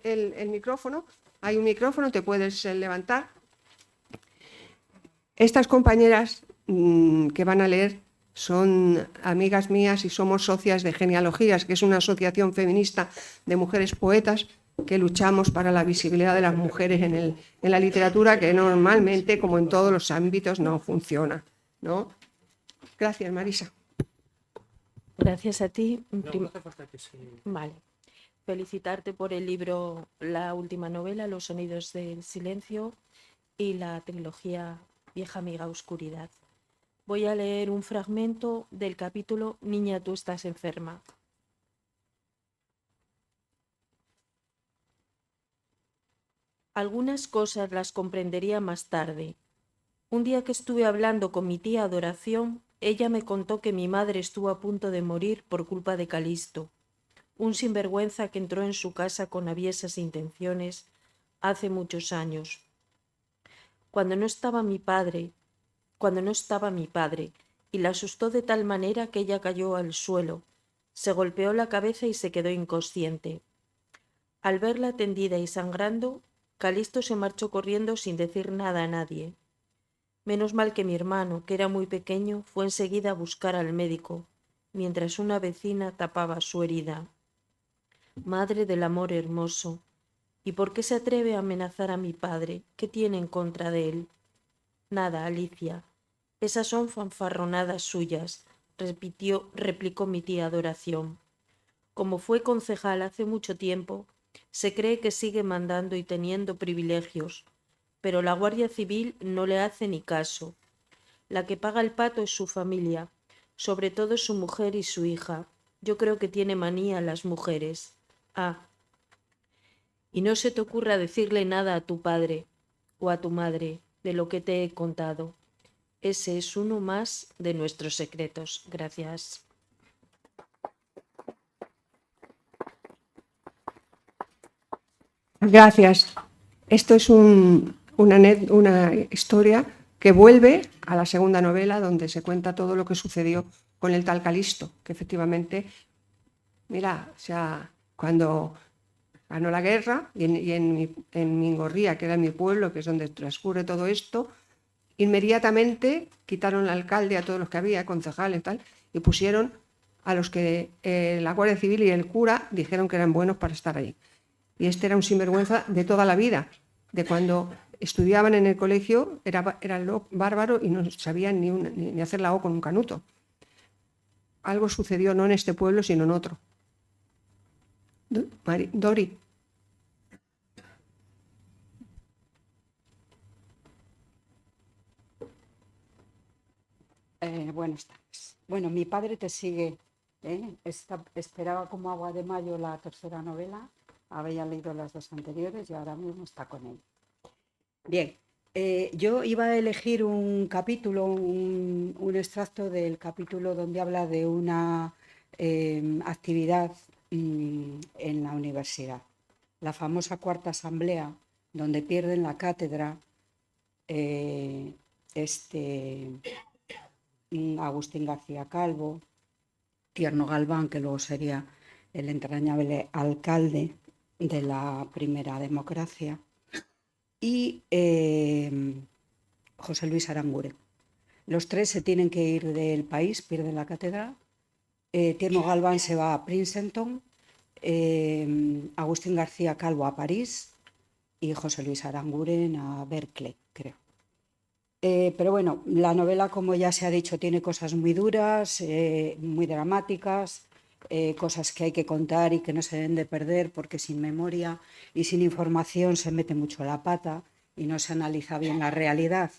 Speaker 5: el micrófono, hay un micrófono, te puedes levantar. Estas compañeras que van a leer son amigas mías y somos socias de Genealogías, que es una asociación feminista de mujeres poetas que luchamos para la visibilidad de las mujeres en la literatura, que normalmente, como en todos los ámbitos, no funciona, ¿no? Gracias, Marisa.
Speaker 6: Gracias a ti. Vale. Felicitarte por el libro, la última novela, Los sonidos del silencio, y la trilogía Vieja amiga oscuridad. Voy a leer un fragmento del capítulo Niña, tú estás enferma. Algunas cosas las comprendería más tarde. Un día que estuve hablando con mi tía Adoración, ella me contó que mi madre estuvo a punto de morir por culpa de Calisto, un sinvergüenza que entró en su casa con aviesas intenciones hace muchos años. Cuando no estaba mi padre, y la asustó de tal manera que ella cayó al suelo, Se golpeó la cabeza y se quedó inconsciente. Al verla tendida y sangrando, Calisto se marchó corriendo sin decir nada a nadie. Menos mal que mi hermano, que era muy pequeño, fue enseguida a buscar al médico, mientras una vecina tapaba su herida. Madre del amor hermoso, ¿y por qué se atreve a amenazar a mi padre? ¿Qué tiene en contra de él? Nada, Alicia. Esas son fanfarronadas suyas, replicó mi tía Adoración. Como fue concejal hace mucho tiempo, se cree que sigue mandando y teniendo privilegios, pero la Guardia Civil no le hace ni caso. La que paga el pato es su familia, sobre todo su mujer y su hija. Yo creo que tiene manía a las mujeres. Ah, y no se te ocurra decirle nada a tu padre o a tu madre de lo que te he contado. Ese es uno más de nuestros secretos. Gracias.
Speaker 5: Gracias. Esto es una historia que vuelve a la segunda novela, donde se cuenta todo lo que sucedió con el tal Calisto, que efectivamente, mira, o sea, cuando ganó la guerra y en Mingorría, que era mi pueblo, que es donde transcurre todo esto, inmediatamente quitaron al alcalde, a todos los que había, concejales y tal, y pusieron a los que la Guardia Civil y el cura dijeron que eran buenos para estar allí. Y este era un sinvergüenza de toda la vida, de cuando estudiaban en el colegio, era bárbaro y no sabían ni hacer la O con un canuto. Algo sucedió no en este pueblo, sino en otro. Dori.
Speaker 7: Buenas tardes. Bueno, mi padre te sigue. Esperaba como agua de mayo la tercera novela. Había leído las dos anteriores y ahora mismo está con él. Bien, yo iba a elegir un capítulo, un extracto del capítulo donde habla de una actividad en la universidad. La famosa cuarta asamblea, donde pierden la cátedra Agustín García Calvo, Tierno Galván, que luego sería el entrañable alcalde de la primera democracia, y José Luis Aranguren. Los tres se tienen que ir del país, pierden la cátedra. Tierno Galván se va a Princeton, Agustín García Calvo a París y José Luis Aranguren a Berkeley, creo. Pero bueno, la novela, como ya se ha dicho, tiene cosas muy duras, muy dramáticas, cosas que hay que contar y que no se deben de perder, porque sin memoria y sin información se mete mucho la pata y no se analiza bien la realidad.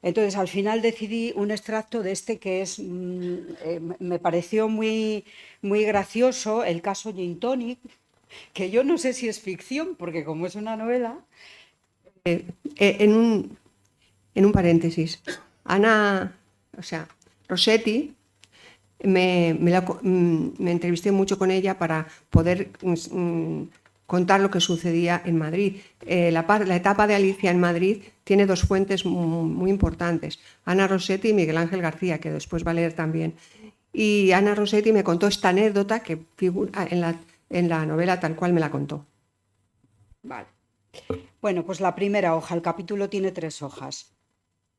Speaker 7: Entonces, al final decidí un extracto de este que es, me pareció muy, muy gracioso, el caso Gin Tonic, que yo no sé si es ficción, porque como es una novela...
Speaker 5: En un paréntesis, Ana, o sea, Rossetti, me entrevisté mucho con ella para poder contar lo que sucedía en Madrid. La etapa de Alicia en Madrid tiene dos fuentes muy importantes, Ana Rossetti y Miguel Ángel García, que después va a leer también. Y Ana Rossetti me contó esta anécdota que figura en la novela tal cual me la contó.
Speaker 7: Vale. Bueno, pues la primera hoja, el capítulo tiene 3 hojas.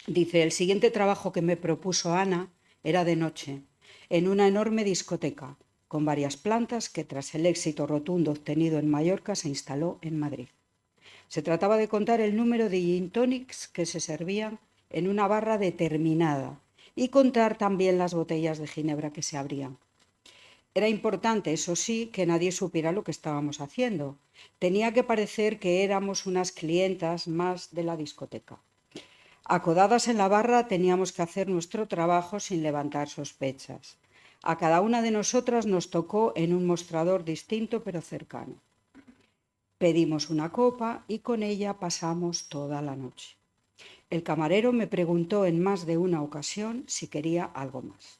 Speaker 7: Dice, el siguiente trabajo que me propuso Ana era de noche, en una enorme discoteca, con varias plantas que tras el éxito rotundo obtenido en Mallorca se instaló en Madrid. Se trataba de contar el número de gin tonics que se servían en una barra determinada y contar también las botellas de ginebra que se abrían. Era importante, eso sí, que nadie supiera lo que estábamos haciendo. Tenía que parecer que éramos unas clientas más de la discoteca. Acodadas en la barra teníamos que hacer nuestro trabajo sin levantar sospechas. A cada una de nosotras nos tocó en un mostrador distinto pero cercano. Pedimos una copa y con ella pasamos toda la noche. El camarero me preguntó en más de una ocasión si quería algo más.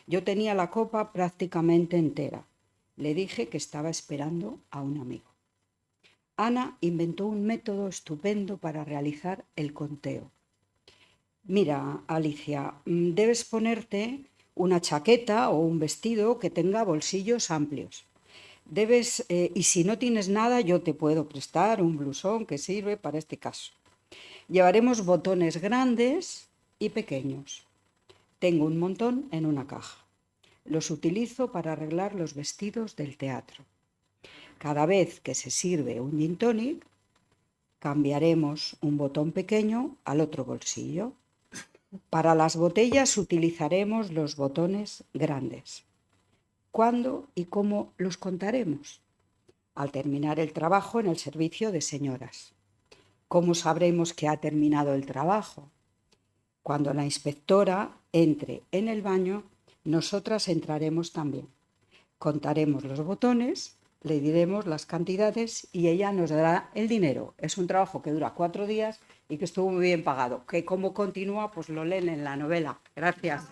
Speaker 7: Yo tenía la copa prácticamente entera. Le dije que estaba esperando a un amigo. Ana inventó un método estupendo para realizar el conteo. Mira, Alicia, debes ponerte una chaqueta o un vestido que tenga bolsillos amplios. Y si no tienes nada, yo te puedo prestar un blusón que sirve para este caso. Llevaremos botones grandes y pequeños. Tengo un montón en una caja. Los utilizo para arreglar los vestidos del teatro. Cada vez que se sirve un gin tonic, cambiaremos un botón pequeño al otro bolsillo. Para las botellas utilizaremos los botones grandes. ¿Cuándo y cómo los contaremos? Al terminar el trabajo en el servicio de señoras. ¿Cómo sabremos que ha terminado el trabajo? Cuando la inspectora entre en el baño, nosotras entraremos también. Contaremos los botones, le diremos las cantidades y ella nos dará el dinero. Es un trabajo que dura 4 días y que estuvo muy bien pagado. Que cómo continúa, pues lo leen en la novela. Gracias.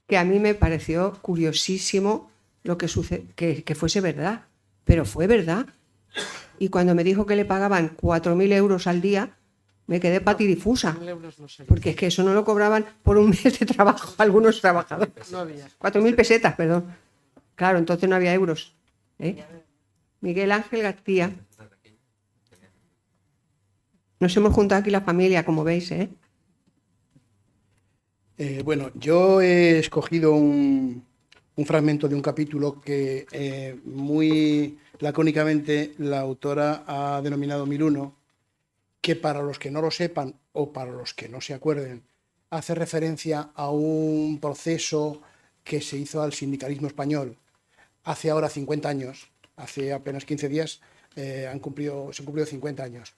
Speaker 5: Que a mí me pareció curiosísimo lo que que fuese verdad, pero fue verdad. Y cuando me dijo que le pagaban 4.000 euros al día, me quedé patidifusa,
Speaker 3: 1.000 euros no sé.
Speaker 5: porque es que eso no lo cobraban por un mes de trabajo algunos trabajadores.
Speaker 3: No había.
Speaker 5: 4.000 pesetas, perdón. Claro, entonces no había euros. Miguel Ángel García. Nos hemos juntado aquí la familia, como veis, ¿eh?
Speaker 8: Bueno, yo he escogido un fragmento de un capítulo que muy lacónicamente la autora ha denominado 1001, que para los que no lo sepan o para los que no se acuerden, hace referencia a un proceso que se hizo al sindicalismo español hace ahora 50 años, hace apenas 15 días se han cumplido 50 años,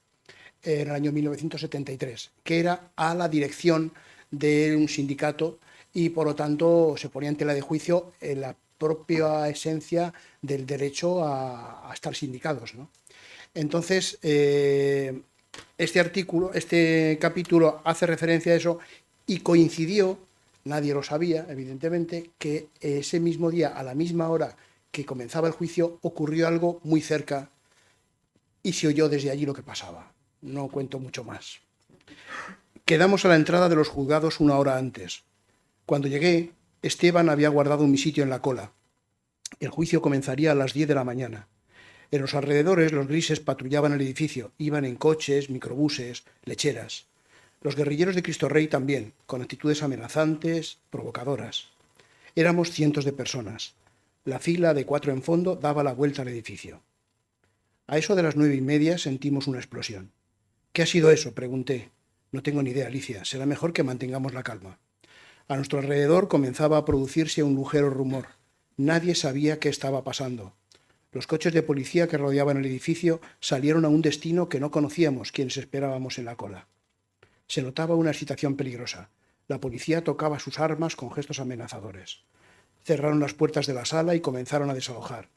Speaker 8: en el año 1973, que era a la dirección de un sindicato y por lo tanto se ponía en tela de juicio en la propia esencia del derecho a estar sindicados, ¿no? Entonces, este capítulo hace referencia a eso y coincidió, nadie lo sabía, evidentemente, que ese mismo día, a la misma hora que comenzaba el juicio, ocurrió algo muy cerca y se oyó desde allí lo que pasaba. No cuento mucho más. Quedamos a la entrada de los juzgados 1 hora antes. Cuando llegué, Esteban había guardado mi sitio en la cola. El juicio comenzaría a las 10 de la mañana. En los alrededores, los grises patrullaban el edificio, iban en coches, microbuses, lecheras. Los guerrilleros de Cristo Rey también, con actitudes amenazantes, provocadoras. Éramos cientos de personas. La fila de 4 en fondo daba la vuelta al edificio. A eso de las 9:30 sentimos una explosión. ¿Qué ha sido eso?, pregunté. No tengo ni idea, Alicia. Será mejor que mantengamos la calma. A nuestro alrededor comenzaba a producirse un ligero rumor. Nadie sabía qué estaba pasando. Los coches de policía que rodeaban el edificio salieron a un destino que no conocíamos quienes esperábamos en la cola. Se notaba una excitación peligrosa. La policía tocaba sus armas con gestos amenazadores. Cerraron las puertas de la sala y comenzaron a desalojar.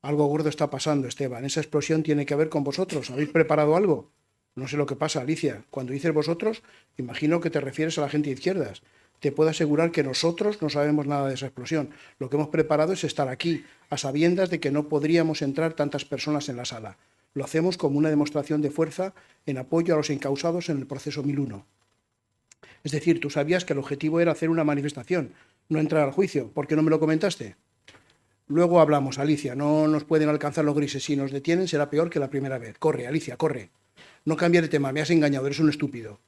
Speaker 8: Algo gordo está pasando, Esteban. Esa explosión tiene que ver con vosotros. ¿Habéis preparado algo? No sé lo que pasa, Alicia. Cuando dices vosotros, imagino que te refieres a la gente de izquierdas. Te puedo asegurar que nosotros no sabemos nada de esa explosión. Lo que hemos preparado es estar aquí, a sabiendas de que no podríamos entrar tantas personas en la sala. Lo hacemos como una demostración de fuerza en apoyo a los encausados en el proceso 1001. Es decir, tú sabías que el objetivo era hacer una manifestación, no entrar al juicio. ¿Por qué no me lo comentaste? Luego hablamos, Alicia. No nos pueden alcanzar los grises. Si nos detienen será peor que la primera vez. Corre, Alicia, corre. No cambies de tema, me has engañado, eres un estúpido.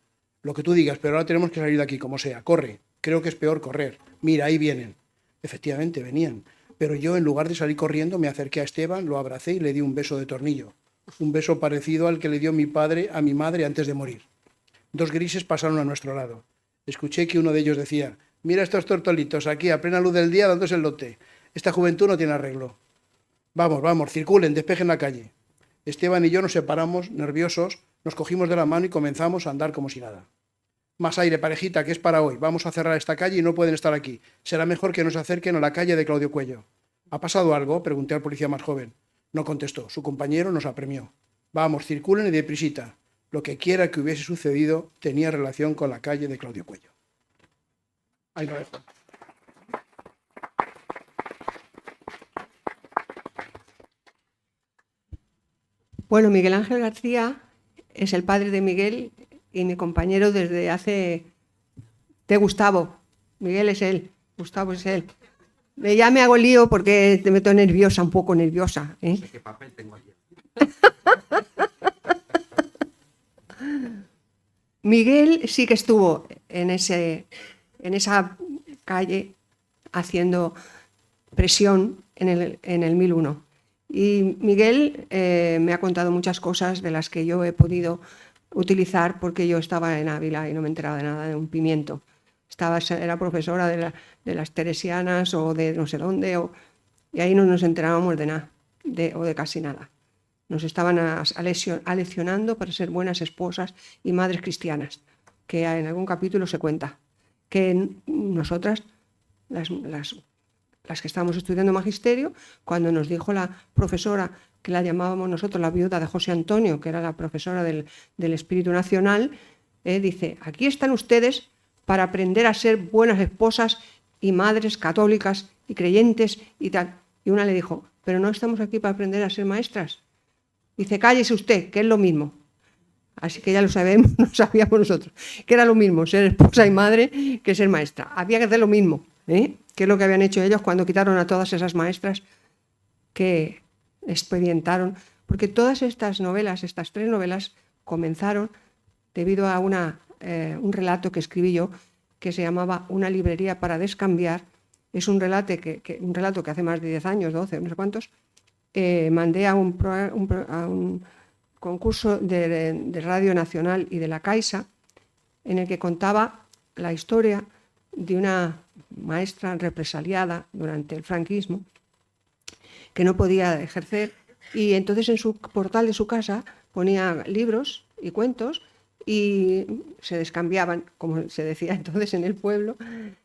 Speaker 8: Lo que tú digas, pero ahora tenemos que salir de aquí, como sea. Corre, creo que es peor correr. Mira, ahí vienen. Efectivamente, venían. Pero yo, en lugar de salir corriendo, me acerqué a Esteban, lo abracé y le di un beso de tornillo. Un beso parecido al que le dio mi padre a mi madre antes de morir. 2 grises pasaron a nuestro lado. Escuché que uno de ellos decía: mira estos tortolitos aquí, a plena luz del día, dándose el lote. Esta juventud no tiene arreglo. Vamos, vamos, circulen, despejen la calle. Esteban y yo nos separamos, nerviosos, nos cogimos de la mano y comenzamos a andar como si nada. Más aire, parejita, que es para hoy. Vamos a cerrar esta calle y no pueden estar aquí. Será mejor que nos acerquen a la calle de Claudio Cuello. ¿Ha pasado algo?, pregunté al policía más joven. No contestó. Su compañero nos apremió. Vamos, circulen y deprisita. Lo que quiera que hubiese sucedido tenía relación con la calle de Claudio Cuello. Ahí lo dejo.
Speaker 5: Bueno, Miguel Ángel García es el padre de Miguel y mi compañero desde hace... de Gustavo. Miguel es él, Gustavo es él. Ya me hago lío porque me meto nerviosa, un poco nerviosa.
Speaker 1: No sé qué papel tengo aquí.
Speaker 5: Miguel sí que estuvo en esa calle haciendo presión en el 1001. Y Miguel me ha contado muchas cosas de las que yo he podido utilizar porque yo estaba en Ávila y no me enteraba de nada de un pimiento. Era profesora de las teresianas o de no sé dónde, y ahí no nos enterábamos de nada, o de casi nada. Nos estaban aleccionando para ser buenas esposas y madres cristianas, que en algún capítulo se cuenta. Que nosotras, las que estábamos estudiando magisterio, cuando nos dijo la profesora, que la llamábamos nosotros la viuda de José Antonio, que era la profesora del Espíritu Nacional, dice, aquí están ustedes para aprender a ser buenas esposas y madres católicas y creyentes y tal. Y una le dijo, pero no estamos aquí para aprender a ser maestras. Dice, cállese usted, que es lo mismo. Así que ya lo sabemos, no sabíamos nosotros, que era lo mismo ser esposa y madre que ser maestra. Había que hacer lo mismo, que es lo que habían hecho ellos cuando quitaron a todas esas maestras que expedientaron. Porque todas estas novelas, estas 3 novelas, comenzaron debido a un relato que escribí yo que se llamaba Una librería para descambiar. Es un relato que hace más de 10 años, 12, no sé cuántos, mandé a un concurso de Radio Nacional y de la Caixa, en el que contaba la historia de una maestra represaliada durante el franquismo, que no podía ejercer, y entonces en su portal de su casa ponía libros y cuentos, y se descambiaban, como se decía entonces en el pueblo.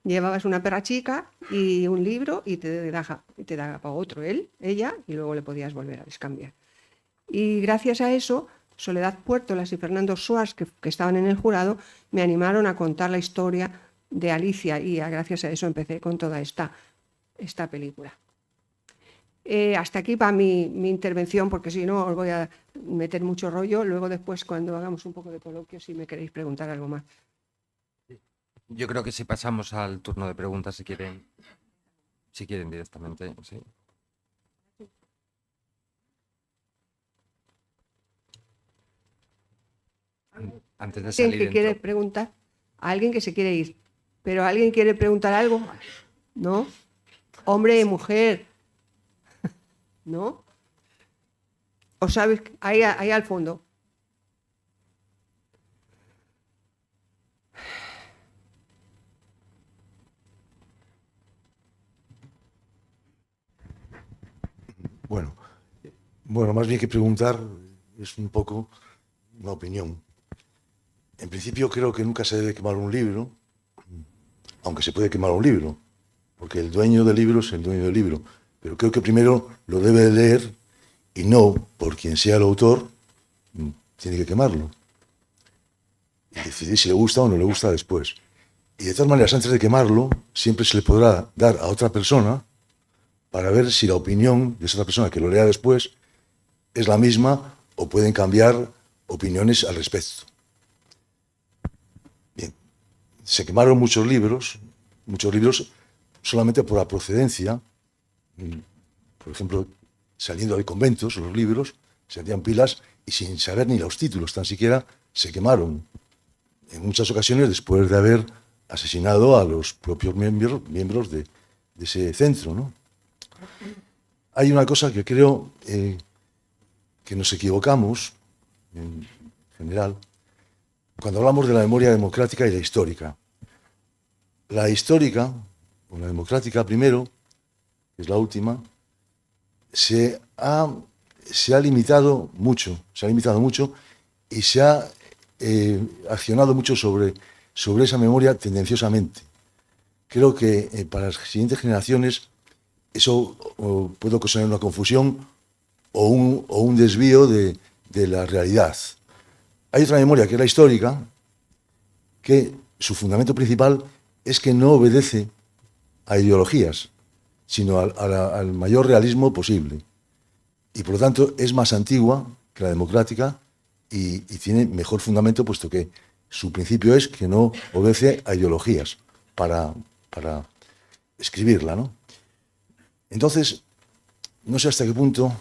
Speaker 5: Llevabas una perra chica y un libro y te daba otro, ella, y luego le podías volver a descambiar. Y gracias a eso, Soledad Puertolas y Fernando Suárez, que estaban en el jurado, me animaron a contar la historia de Alicia, y gracias a eso empecé con toda esta película. Hasta aquí va mi intervención, porque si no os voy a meter mucho rollo. Luego después, cuando hagamos un poco de coloquio, si me queréis preguntar algo más.
Speaker 1: Yo creo que si pasamos al turno de preguntas, si quieren directamente, sí. Antes de salir
Speaker 5: ¿Alguien que quiere preguntar? Alguien que se quiere ir. ¿Pero alguien quiere preguntar algo? ¿No? Hombre, mujer. ¿No? ¿O sabes? Ahí al fondo.
Speaker 9: Bueno, más bien que preguntar, es un poco una opinión. En principio creo que nunca se debe quemar un libro, aunque se puede quemar un libro, porque el dueño del libro es el dueño del libro. Pero creo que primero lo debe leer y no, por quien sea el autor, tiene que quemarlo. Y decidir si le gusta o no le gusta después. Y de todas maneras, antes de quemarlo, siempre se le podrá dar a otra persona para ver si la opinión de esa otra persona que lo lea después es la misma o pueden cambiar opiniones al respecto. Bien, se quemaron muchos libros solamente por la procedencia. Por ejemplo, saliendo de conventos, los libros se hacían pilas y sin saber ni los títulos, tan siquiera se quemaron. En muchas ocasiones después de haber asesinado a los propios miembros de ese centro, ¿no? Hay una cosa que creo que nos equivocamos, en general, cuando hablamos de la memoria democrática y la histórica. La histórica, o la democrática primero, que es la última, se ha limitado mucho y se ha accionado mucho sobre esa memoria tendenciosamente. Creo que para las siguientes generaciones eso puede ocasionar una confusión o un desvío de la realidad. Hay otra memoria, que es la histórica, que su fundamento principal es que no obedece a ideologías, sino al mayor realismo posible. Y por lo tanto es más antigua que la democrática y tiene mejor fundamento, puesto que su principio es que no obedece a ideologías para escribirla, ¿no? Entonces, no sé hasta qué punto,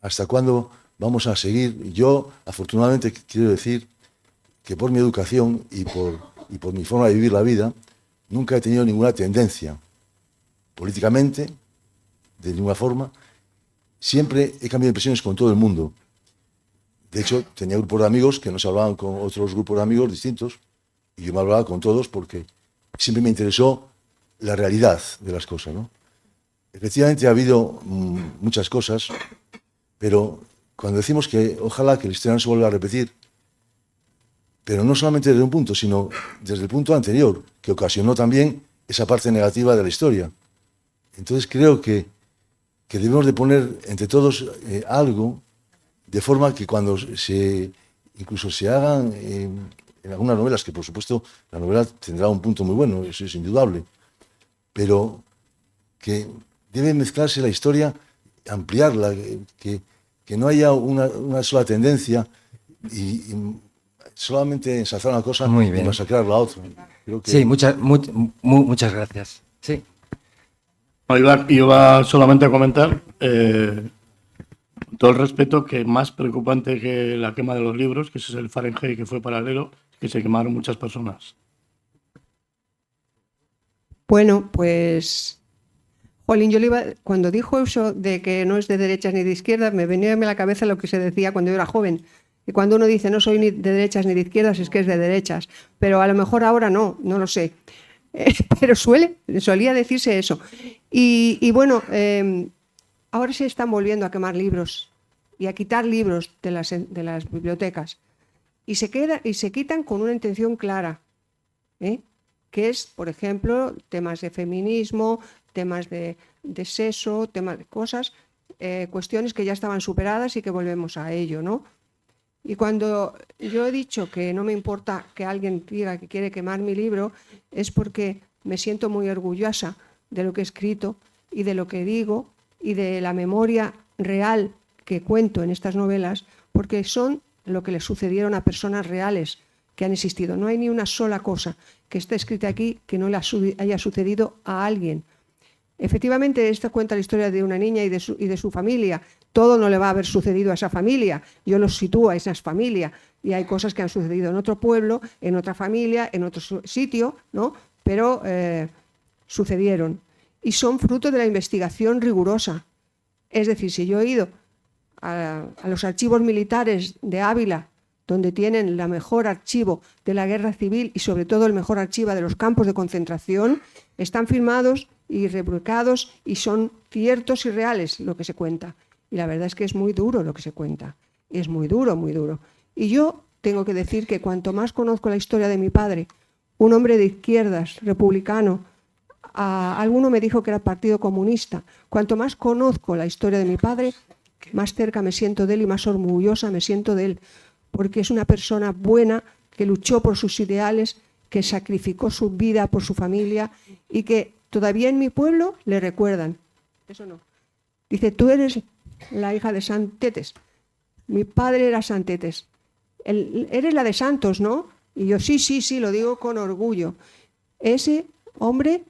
Speaker 9: hasta cuándo vamos a seguir. Yo, afortunadamente, quiero decir que por mi educación y por mi forma de vivir la vida, nunca he tenido ninguna tendencia políticamente, de ninguna forma. Siempre he cambiado impresiones con todo el mundo. De hecho, tenía grupos de amigos que no se hablaban con otros grupos de amigos distintos, y yo me hablaba con todos porque siempre me interesó la realidad de las cosas, ¿no? Efectivamente ha habido muchas cosas, pero cuando decimos que ojalá que la historia no se vuelva a repetir, pero no solamente desde un punto, sino desde el punto anterior, que ocasionó también esa parte negativa de la historia. Entonces creo que debemos de poner entre todos algo, de forma que cuando incluso se hagan en algunas novelas, que por supuesto la novela tendrá un punto muy bueno, eso es indudable, pero que debe mezclarse la historia, ampliarla, que no haya una sola tendencia y solamente ensalzar una cosa
Speaker 1: Muy
Speaker 9: y
Speaker 1: bien.
Speaker 9: masacrar la otra. Creo que...
Speaker 1: Sí, muchas gracias. Sí.
Speaker 4: Iba solamente a comentar, con todo el respeto, que más preocupante que la quema de los libros, que ese es el Fahrenheit que fue paralelo, que se quemaron muchas personas.
Speaker 5: Bueno, pues, Jolín, cuando dijo eso de que no es de derechas ni de izquierdas, me venía a la cabeza lo que se decía cuando yo era joven. Y cuando uno dice no soy ni de derechas ni de izquierdas, es que es de derechas. Pero a lo mejor ahora no lo sé. Pero solía decirse eso. Y bueno, ahora se están volviendo a quemar libros y a quitar libros de las bibliotecas. Y se quitan con una intención clara, que es, por ejemplo, temas de feminismo, temas de sexo, temas de cosas, cuestiones que ya estaban superadas y que volvemos a ello, ¿no? Y cuando yo he dicho que no me importa que alguien diga que quiere quemar mi libro, es porque me siento muy orgullosa de lo que he escrito y de lo que digo y de la memoria real que cuento en estas novelas, porque son lo que le sucedieron a personas reales que han existido. No hay ni una sola cosa que esté escrita aquí que no le haya sucedido a alguien. Efectivamente, esta cuenta la historia de una niña y de su familia. Todo no le va a haber sucedido a esa familia. Yo los sitúo a esas familias y hay cosas que han sucedido en otro pueblo, en otra familia, en otro sitio, ¿no? Pero sucedieron y son fruto de la investigación rigurosa. Es decir, si yo he ido a los archivos militares de Ávila, donde tienen el mejor archivo de la guerra civil y sobre todo el mejor archivo de los campos de concentración, están firmados y republicados y son ciertos y reales lo que se cuenta. Y la verdad es que es muy duro lo que se cuenta. Es muy duro, muy duro. Y yo tengo que decir que cuanto más conozco la historia de mi padre, un hombre de izquierdas, republicano, alguno me dijo que era Partido Comunista, cuanto más conozco la historia de mi padre, más cerca me siento de él y más orgullosa me siento de él, porque es una persona buena que luchó por sus ideales, que sacrificó su vida por su familia y que todavía en mi pueblo le recuerdan. Eso no. Dice, tú eres la hija de Santetes. Mi padre era Santetes. Eres la de Santos, ¿no? Y yo, sí, lo digo con orgullo. Ese hombre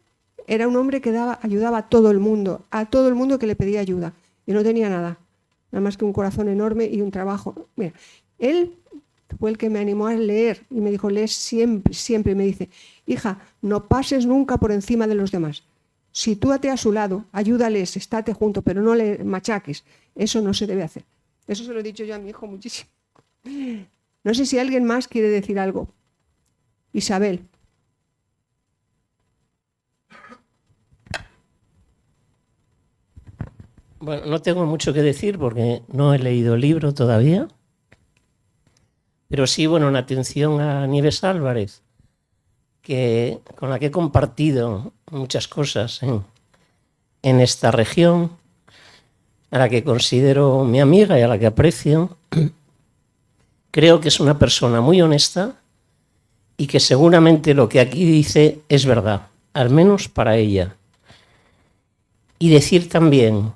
Speaker 5: era un hombre que ayudaba a todo el mundo que le pedía ayuda. Y no tenía nada más que un corazón enorme y un trabajo. Mira, él fue el que me animó a leer y me dijo, lees siempre, siempre. Y me dice, hija, no pases nunca por encima de los demás. Sitúate a su lado, ayúdales, estate junto, pero no le machaques. Eso no se debe hacer. Eso se lo he dicho yo a mi hijo muchísimo. No sé si alguien más quiere decir algo. Isabel.
Speaker 10: Bueno, no tengo mucho que decir porque no he leído el libro todavía. Pero sí, bueno, en atención a Nieves Álvarez, con la que he compartido muchas cosas en esta región, a la que considero mi amiga y a la que aprecio. Creo que es una persona muy honesta y que seguramente lo que aquí dice es verdad, al menos para ella. Y decir también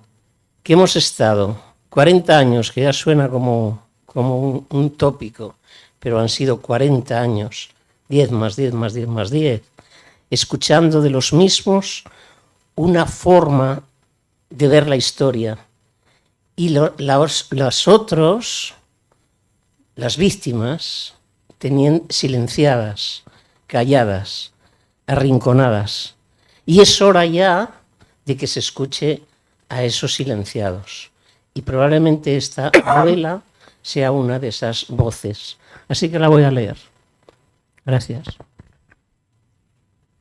Speaker 10: que hemos estado 40 años, que ya suena como como un tópico, pero han sido 40 años, 10 más 10 más 10 más 10, escuchando de los mismos una forma de ver la historia. Y las otros, las víctimas, tenían silenciadas, calladas, arrinconadas. Y es hora ya de que se escuche a esos silenciados. Y probablemente esta novela sea una de esas voces. Así que la voy a leer. Gracias.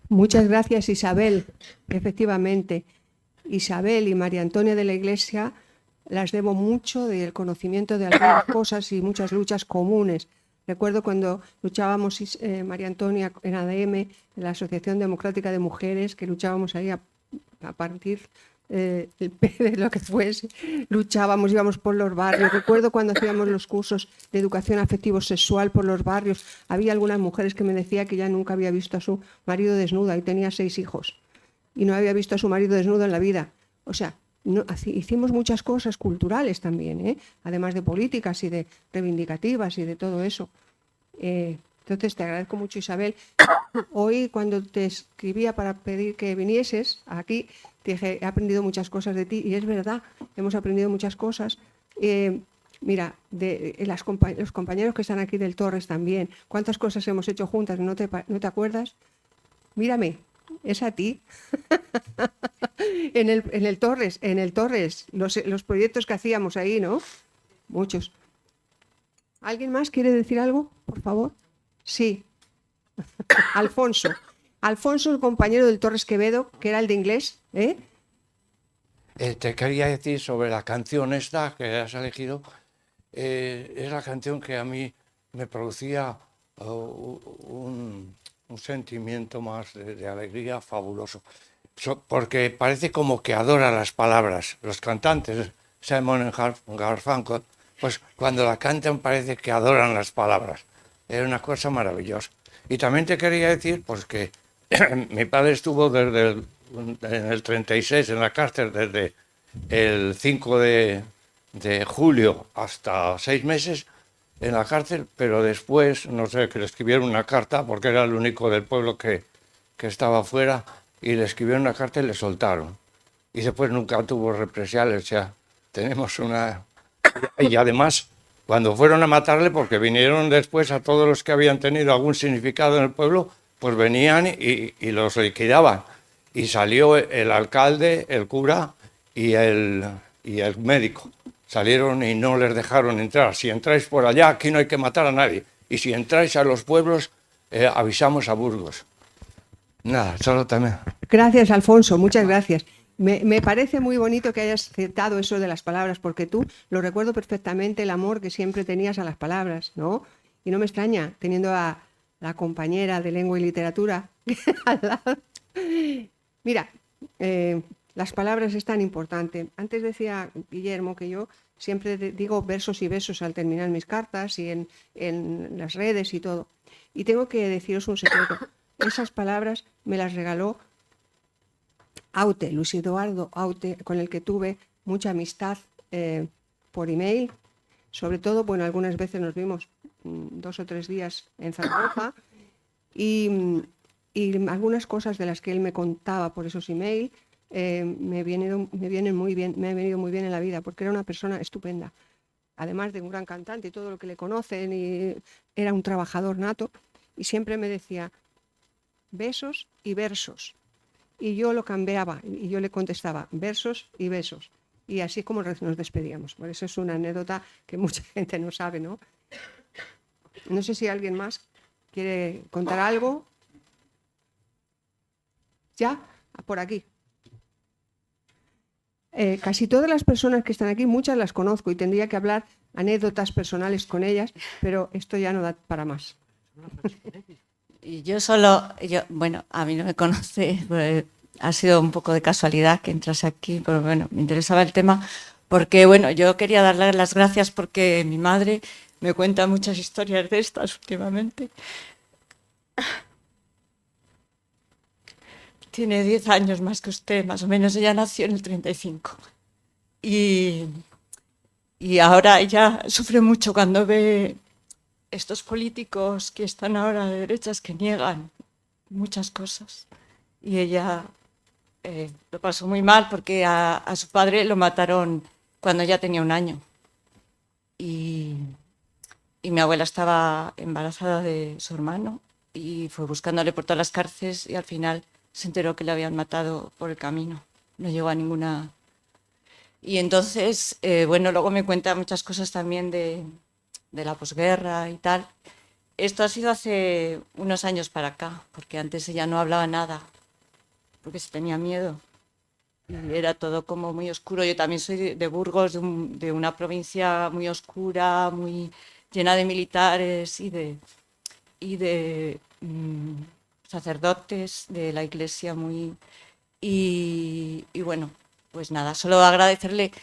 Speaker 5: Muchas gracias, Isabel. Efectivamente, Isabel y María Antonia de la Iglesia las debo mucho del conocimiento de algunas cosas y muchas luchas comunes. Recuerdo cuando luchábamos, María Antonia en ADM, en la Asociación Democrática de Mujeres, que luchábamos ahí a partir de lo que fuese, luchábamos, íbamos por los barrios. Recuerdo cuando hacíamos los cursos de educación afectivo-sexual por los barrios, había algunas mujeres que me decían que ya nunca había visto a su marido desnuda y tenía 6 hijos y no había visto a su marido desnudo en la vida. O sea, hicimos muchas cosas culturales también, además de políticas y de reivindicativas y de todo eso. Entonces te agradezco mucho, Isabel. Hoy cuando te escribía para pedir que vinieses aquí, te dije, he aprendido muchas cosas de ti, y es verdad, hemos aprendido muchas cosas. Mira, los compañeros que están aquí del Torres también, cuántas cosas hemos hecho juntas, ¿no te acuerdas? Mírame, es a ti. en el Torres, los proyectos que hacíamos ahí, ¿no? Muchos. ¿Alguien más quiere decir algo, por favor? Sí. Alfonso, el compañero del Torres Quevedo, que era el de inglés, ¿eh?
Speaker 11: Te quería decir sobre la canción esta que has elegido. Es la canción que a mí me producía un sentimiento más de alegría fabuloso. Porque parece como que adora las palabras. Los cantantes, Simon y Garfunkel, pues cuando la cantan parece que adoran las palabras. Es una cosa maravillosa. Y también te quería decir, pues que mi padre estuvo en el 36 en la cárcel desde el 5 de julio hasta 6 meses en la cárcel, pero después, no sé, que le escribieron una carta, porque era el único del pueblo que estaba fuera, y le escribieron una carta y le soltaron. Y después nunca tuvo represalias, o sea, tenemos una... Y además, cuando fueron a matarle, porque vinieron después a todos los que habían tenido algún significado en el pueblo, pues venían y los liquidaban. Y salió el alcalde, el cura y el médico. Salieron y no les dejaron entrar. Si entráis por allá, aquí no hay que matar a nadie. Y si entráis a los pueblos, avisamos a Burgos. Nada, solo también.
Speaker 5: Gracias, Alfonso, muchas gracias. Me parece muy bonito que hayas citado eso de las palabras, porque tú lo recuerdo perfectamente, el amor que siempre tenías a las palabras, ¿no? Y no me extraña, teniendo a la compañera de lengua y literatura al lado. Mira, las palabras es tan importante. Antes decía Guillermo que yo siempre digo versos y besos al terminar mis cartas y en las redes y todo. Y tengo que deciros un secreto. Esas palabras me las regaló Aute, Luis Eduardo Aute, con el que tuve mucha amistad por email. Sobre todo, bueno, algunas veces nos vimos 2 o 3 días en Zaragoza y algunas cosas de las que él me contaba por esos email me han venido muy bien en la vida, porque era una persona estupenda. Además de un gran cantante y todo lo que le conocen, y era un trabajador nato, y siempre me decía besos y versos. Y yo lo cambiaba y yo le contestaba versos y besos. Y así como nos despedíamos. Por eso es una anécdota que mucha gente no sabe, ¿no? No sé si alguien más quiere contar algo. ¿Ya? Por aquí. Casi todas las personas que están aquí, muchas las conozco y tendría que hablar anécdotas personales con ellas, pero esto ya no da para más.
Speaker 12: Y bueno, a mí no me conoce, pues, ha sido un poco de casualidad que entrase aquí, pero bueno, me interesaba el tema, porque bueno, yo quería darle las gracias porque mi madre me cuenta muchas historias de estas últimamente. Tiene 10 años más que usted, más o menos, ella nació en el 35. Y Y ahora ella sufre mucho cuando ve estos políticos que están ahora de derechas que niegan muchas cosas. Y ella lo pasó muy mal porque a su padre lo mataron cuando ya tenía 1 año. Y mi abuela estaba embarazada de su hermano y fue buscándole por todas las cárceles y al final se enteró que le habían matado por el camino. No llegó a ninguna... Y entonces, bueno, luego me cuenta muchas cosas también de la posguerra y tal. Esto ha sido hace unos años para acá, porque antes ella no hablaba nada, porque se tenía miedo. Y era todo como muy oscuro. Yo también soy de Burgos, de una provincia muy oscura, muy llena de militares y de sacerdotes de la iglesia muy... Y bueno, pues nada, solo agradecerle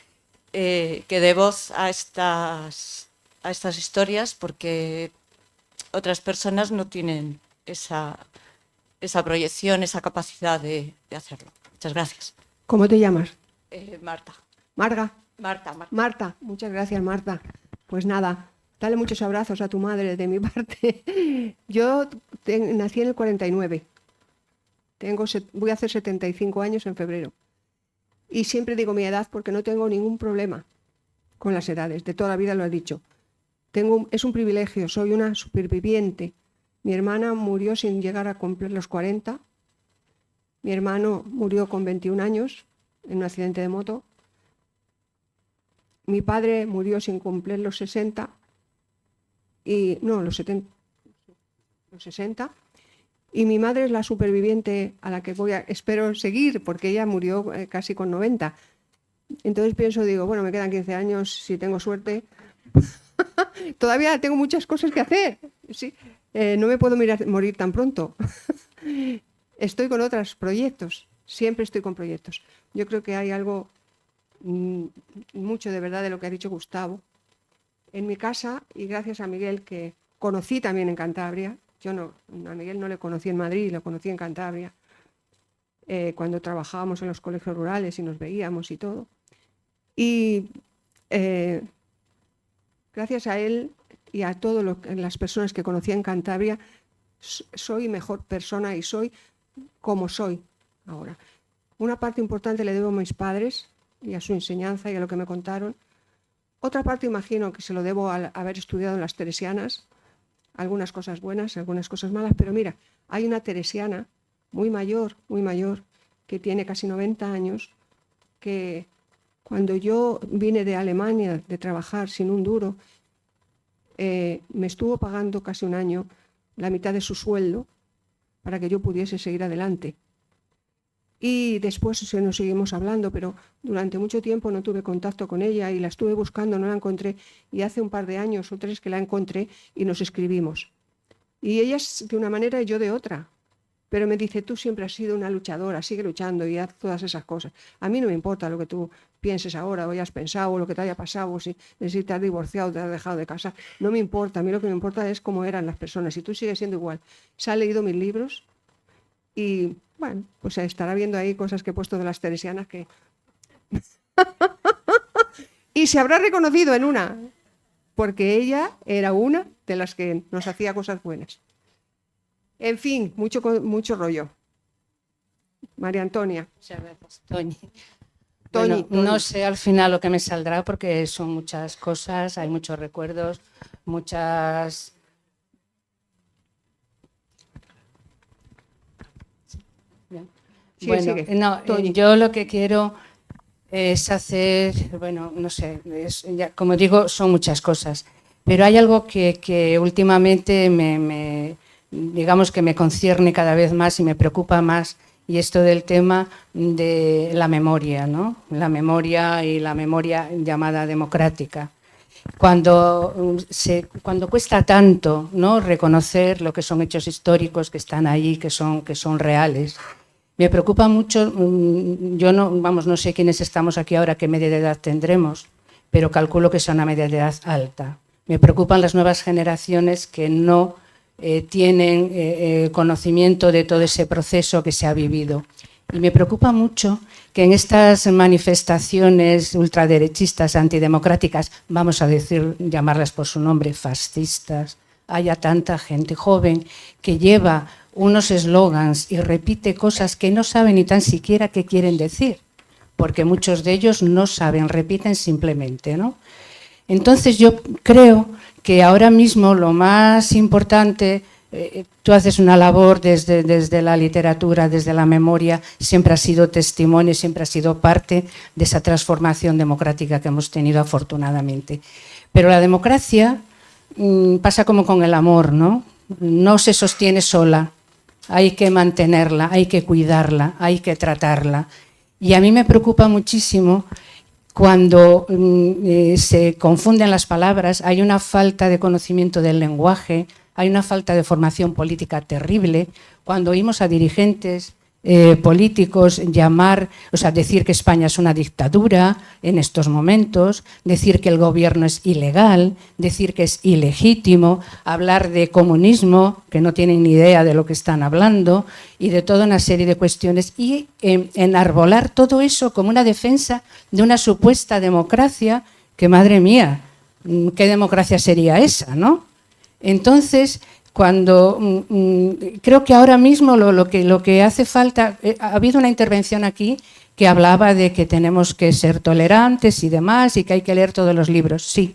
Speaker 12: que dé voz a estas historias, porque otras personas no tienen esa proyección, esa capacidad de hacerlo. Muchas gracias.
Speaker 5: ¿Cómo te llamas?
Speaker 12: Marta.
Speaker 5: Marga.
Speaker 12: Marta.
Speaker 5: Marta, muchas gracias, Marta. Pues nada, dale muchos abrazos a tu madre de mi parte. Yo nací en el 49. Voy a hacer 75 años en febrero. Y siempre digo mi edad porque no tengo ningún problema con las edades. De toda la vida lo he dicho. Es un privilegio, soy una superviviente. Mi hermana murió sin llegar a cumplir los 40. Mi hermano murió con 21 años en un accidente de moto. Mi padre murió sin cumplir los 60. Los 60. Y mi madre es la superviviente a la que espero seguir, porque ella murió casi con 90. Entonces digo, bueno, me quedan 15 años, si tengo suerte. Todavía tengo muchas cosas que hacer. Sí. No me puedo morir tan pronto. Estoy con otros proyectos, siempre estoy con proyectos. Yo creo que hay algo, mucho de verdad de lo que ha dicho Gustavo. En mi casa, y gracias a Miguel, que conocí también en Cantabria, a Miguel no le conocí en Madrid, lo conocí en Cantabria, cuando trabajábamos en los colegios rurales y nos veíamos y todo. Y gracias a él y a todas las personas que conocí en Cantabria, soy mejor persona y soy como soy ahora. Una parte importante le debo a mis padres y a su enseñanza y a lo que me contaron. Otra parte imagino que se lo debo al haber estudiado en las teresianas, algunas cosas buenas, algunas cosas malas, pero mira, hay una teresiana muy mayor, que tiene casi 90 años, que cuando yo vine de Alemania de trabajar sin un duro, me estuvo pagando casi 1 año la mitad de su sueldo para que yo pudiese seguir adelante. Y después nos seguimos hablando, pero durante mucho tiempo no tuve contacto con ella y la estuve buscando, no la encontré. Y hace un par de años o 3 que la encontré y nos escribimos. Y ella es de una manera y yo de otra. Pero me dice, tú siempre has sido una luchadora, sigue luchando y haz todas esas cosas. A mí no me importa lo que tú pienses ahora o hayas pensado o lo que te haya pasado, o si te has divorciado o te has dejado de casar. No me importa, a mí lo que me importa es cómo eran las personas. Y tú sigues siendo igual. Se ha leído mis libros y... bueno, pues estará viendo ahí cosas que he puesto de las teresianas que... y se habrá reconocido en una, porque ella era una de las que nos hacía cosas buenas. En fin, mucho rollo. María Antonia.
Speaker 13: Muchas gracias, Toñi.
Speaker 5: Toñi.
Speaker 13: No sé al final lo que me saldrá porque son muchas cosas, hay muchos recuerdos, muchas...
Speaker 5: Sí,
Speaker 13: bueno,
Speaker 5: sigue.
Speaker 13: no, yo lo que quiero es hacer, bueno, no sé, como digo, son muchas cosas, pero hay algo que últimamente digamos que me concierne cada vez más y me preocupa más, y esto del tema de la memoria, ¿no? La memoria y la memoria llamada democrática. Cuando cuesta tanto, ¿no?, reconocer lo que son hechos históricos que están ahí, que son reales. Me preocupa mucho, yo no sé quiénes estamos aquí ahora, qué media de edad tendremos, pero calculo que sea una media de edad alta. Me preocupan las nuevas generaciones que no tienen conocimiento de todo ese proceso que se ha vivido. Y me preocupa mucho que en estas manifestaciones ultraderechistas, antidemocráticas, vamos a decir, llamarlas por su nombre, fascistas, haya tanta gente joven que lleva unos eslogans y repite cosas que no saben ni tan siquiera qué quieren decir, porque muchos de ellos no saben, repiten simplemente, ¿no? Entonces yo creo que ahora mismo lo más importante, tú haces una labor desde la literatura, desde la memoria, siempre ha sido testimonio, siempre ha sido parte de esa transformación democrática que hemos tenido afortunadamente. Pero la democracia pasa como con el amor, ¿no? No se sostiene sola, hay que mantenerla, hay que cuidarla, hay que tratarla. Y a mí me preocupa muchísimo cuando se confunden las palabras, hay una falta de conocimiento del lenguaje, hay una falta de formación política terrible. Cuando oímos a dirigentes políticos decir que España es una dictadura en estos momentos, decir que el gobierno es ilegal, decir que es ilegítimo, hablar de comunismo, que no tienen ni idea de lo que están hablando, y de toda una serie de cuestiones, y enarbolar todo eso como una defensa de una supuesta democracia, que madre mía, ¿qué democracia sería esa, no? Entonces, cuando creo que ahora mismo lo que hace falta, ha habido una intervención aquí que hablaba de que tenemos que ser tolerantes y demás, y que hay que leer todos los libros, sí,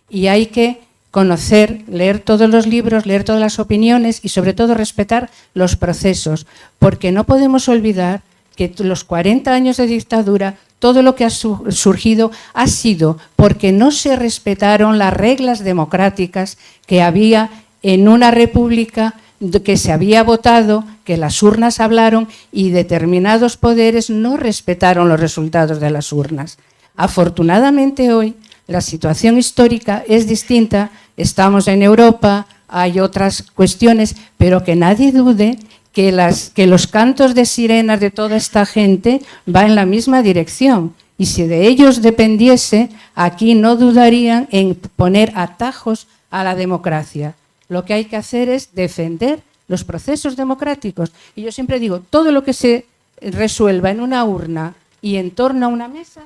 Speaker 13: y hay que conocer, leer todos los libros, leer todas las opiniones y sobre todo respetar los procesos, porque no podemos olvidar que los 40 años de dictadura, todo lo que ha surgido ha sido porque no se respetaron las reglas democráticas que había en una república que se había votado, que las urnas hablaron y determinados poderes no respetaron los resultados de las urnas. Afortunadamente hoy la situación histórica es distinta, estamos en Europa, hay otras cuestiones, pero que nadie dude que los cantos de sirenas de toda esta gente van en la misma dirección. Y si de ellos dependiese, aquí no dudarían en poner atajos a la democracia. Lo que hay que hacer es defender los procesos democráticos. Y yo siempre digo, todo lo que se resuelva en una urna y en torno a una mesa...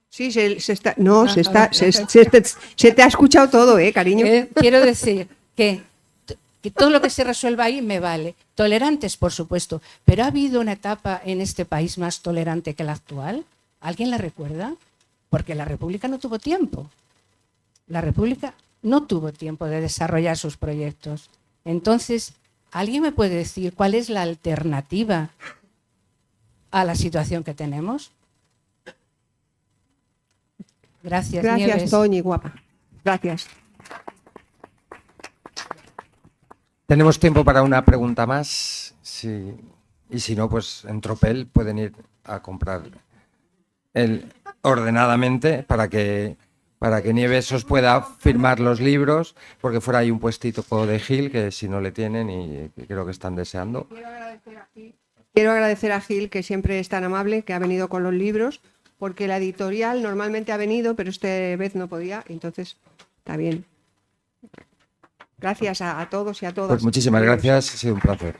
Speaker 5: Sí, se te ha escuchado todo, cariño.
Speaker 13: Quiero decir que todo lo que se resuelva ahí me vale. Tolerantes, por supuesto, pero ¿ha habido una etapa en este país más tolerante que la actual? ¿Alguien la recuerda? Porque la República no tuvo tiempo. La República no tuvo tiempo de desarrollar sus proyectos. Entonces, ¿alguien me puede decir cuál es la alternativa a la situación que tenemos? Gracias,
Speaker 5: Gracias, Toñi, guapa. Gracias.
Speaker 1: Tenemos tiempo para una pregunta más. Sí. Y si no, pues en Tropel pueden ir a comprar ordenadamente para que Nieves os pueda firmar los libros, porque fuera hay un puestito de Gil que si no le tienen y que creo que están deseando.
Speaker 5: Quiero agradecer a Gil, que siempre es tan amable, que ha venido con los libros, porque la editorial normalmente ha venido, pero esta vez no podía, entonces está bien. Gracias a todos y a todas.
Speaker 1: Pues muchísimas gracias, ha sido un placer.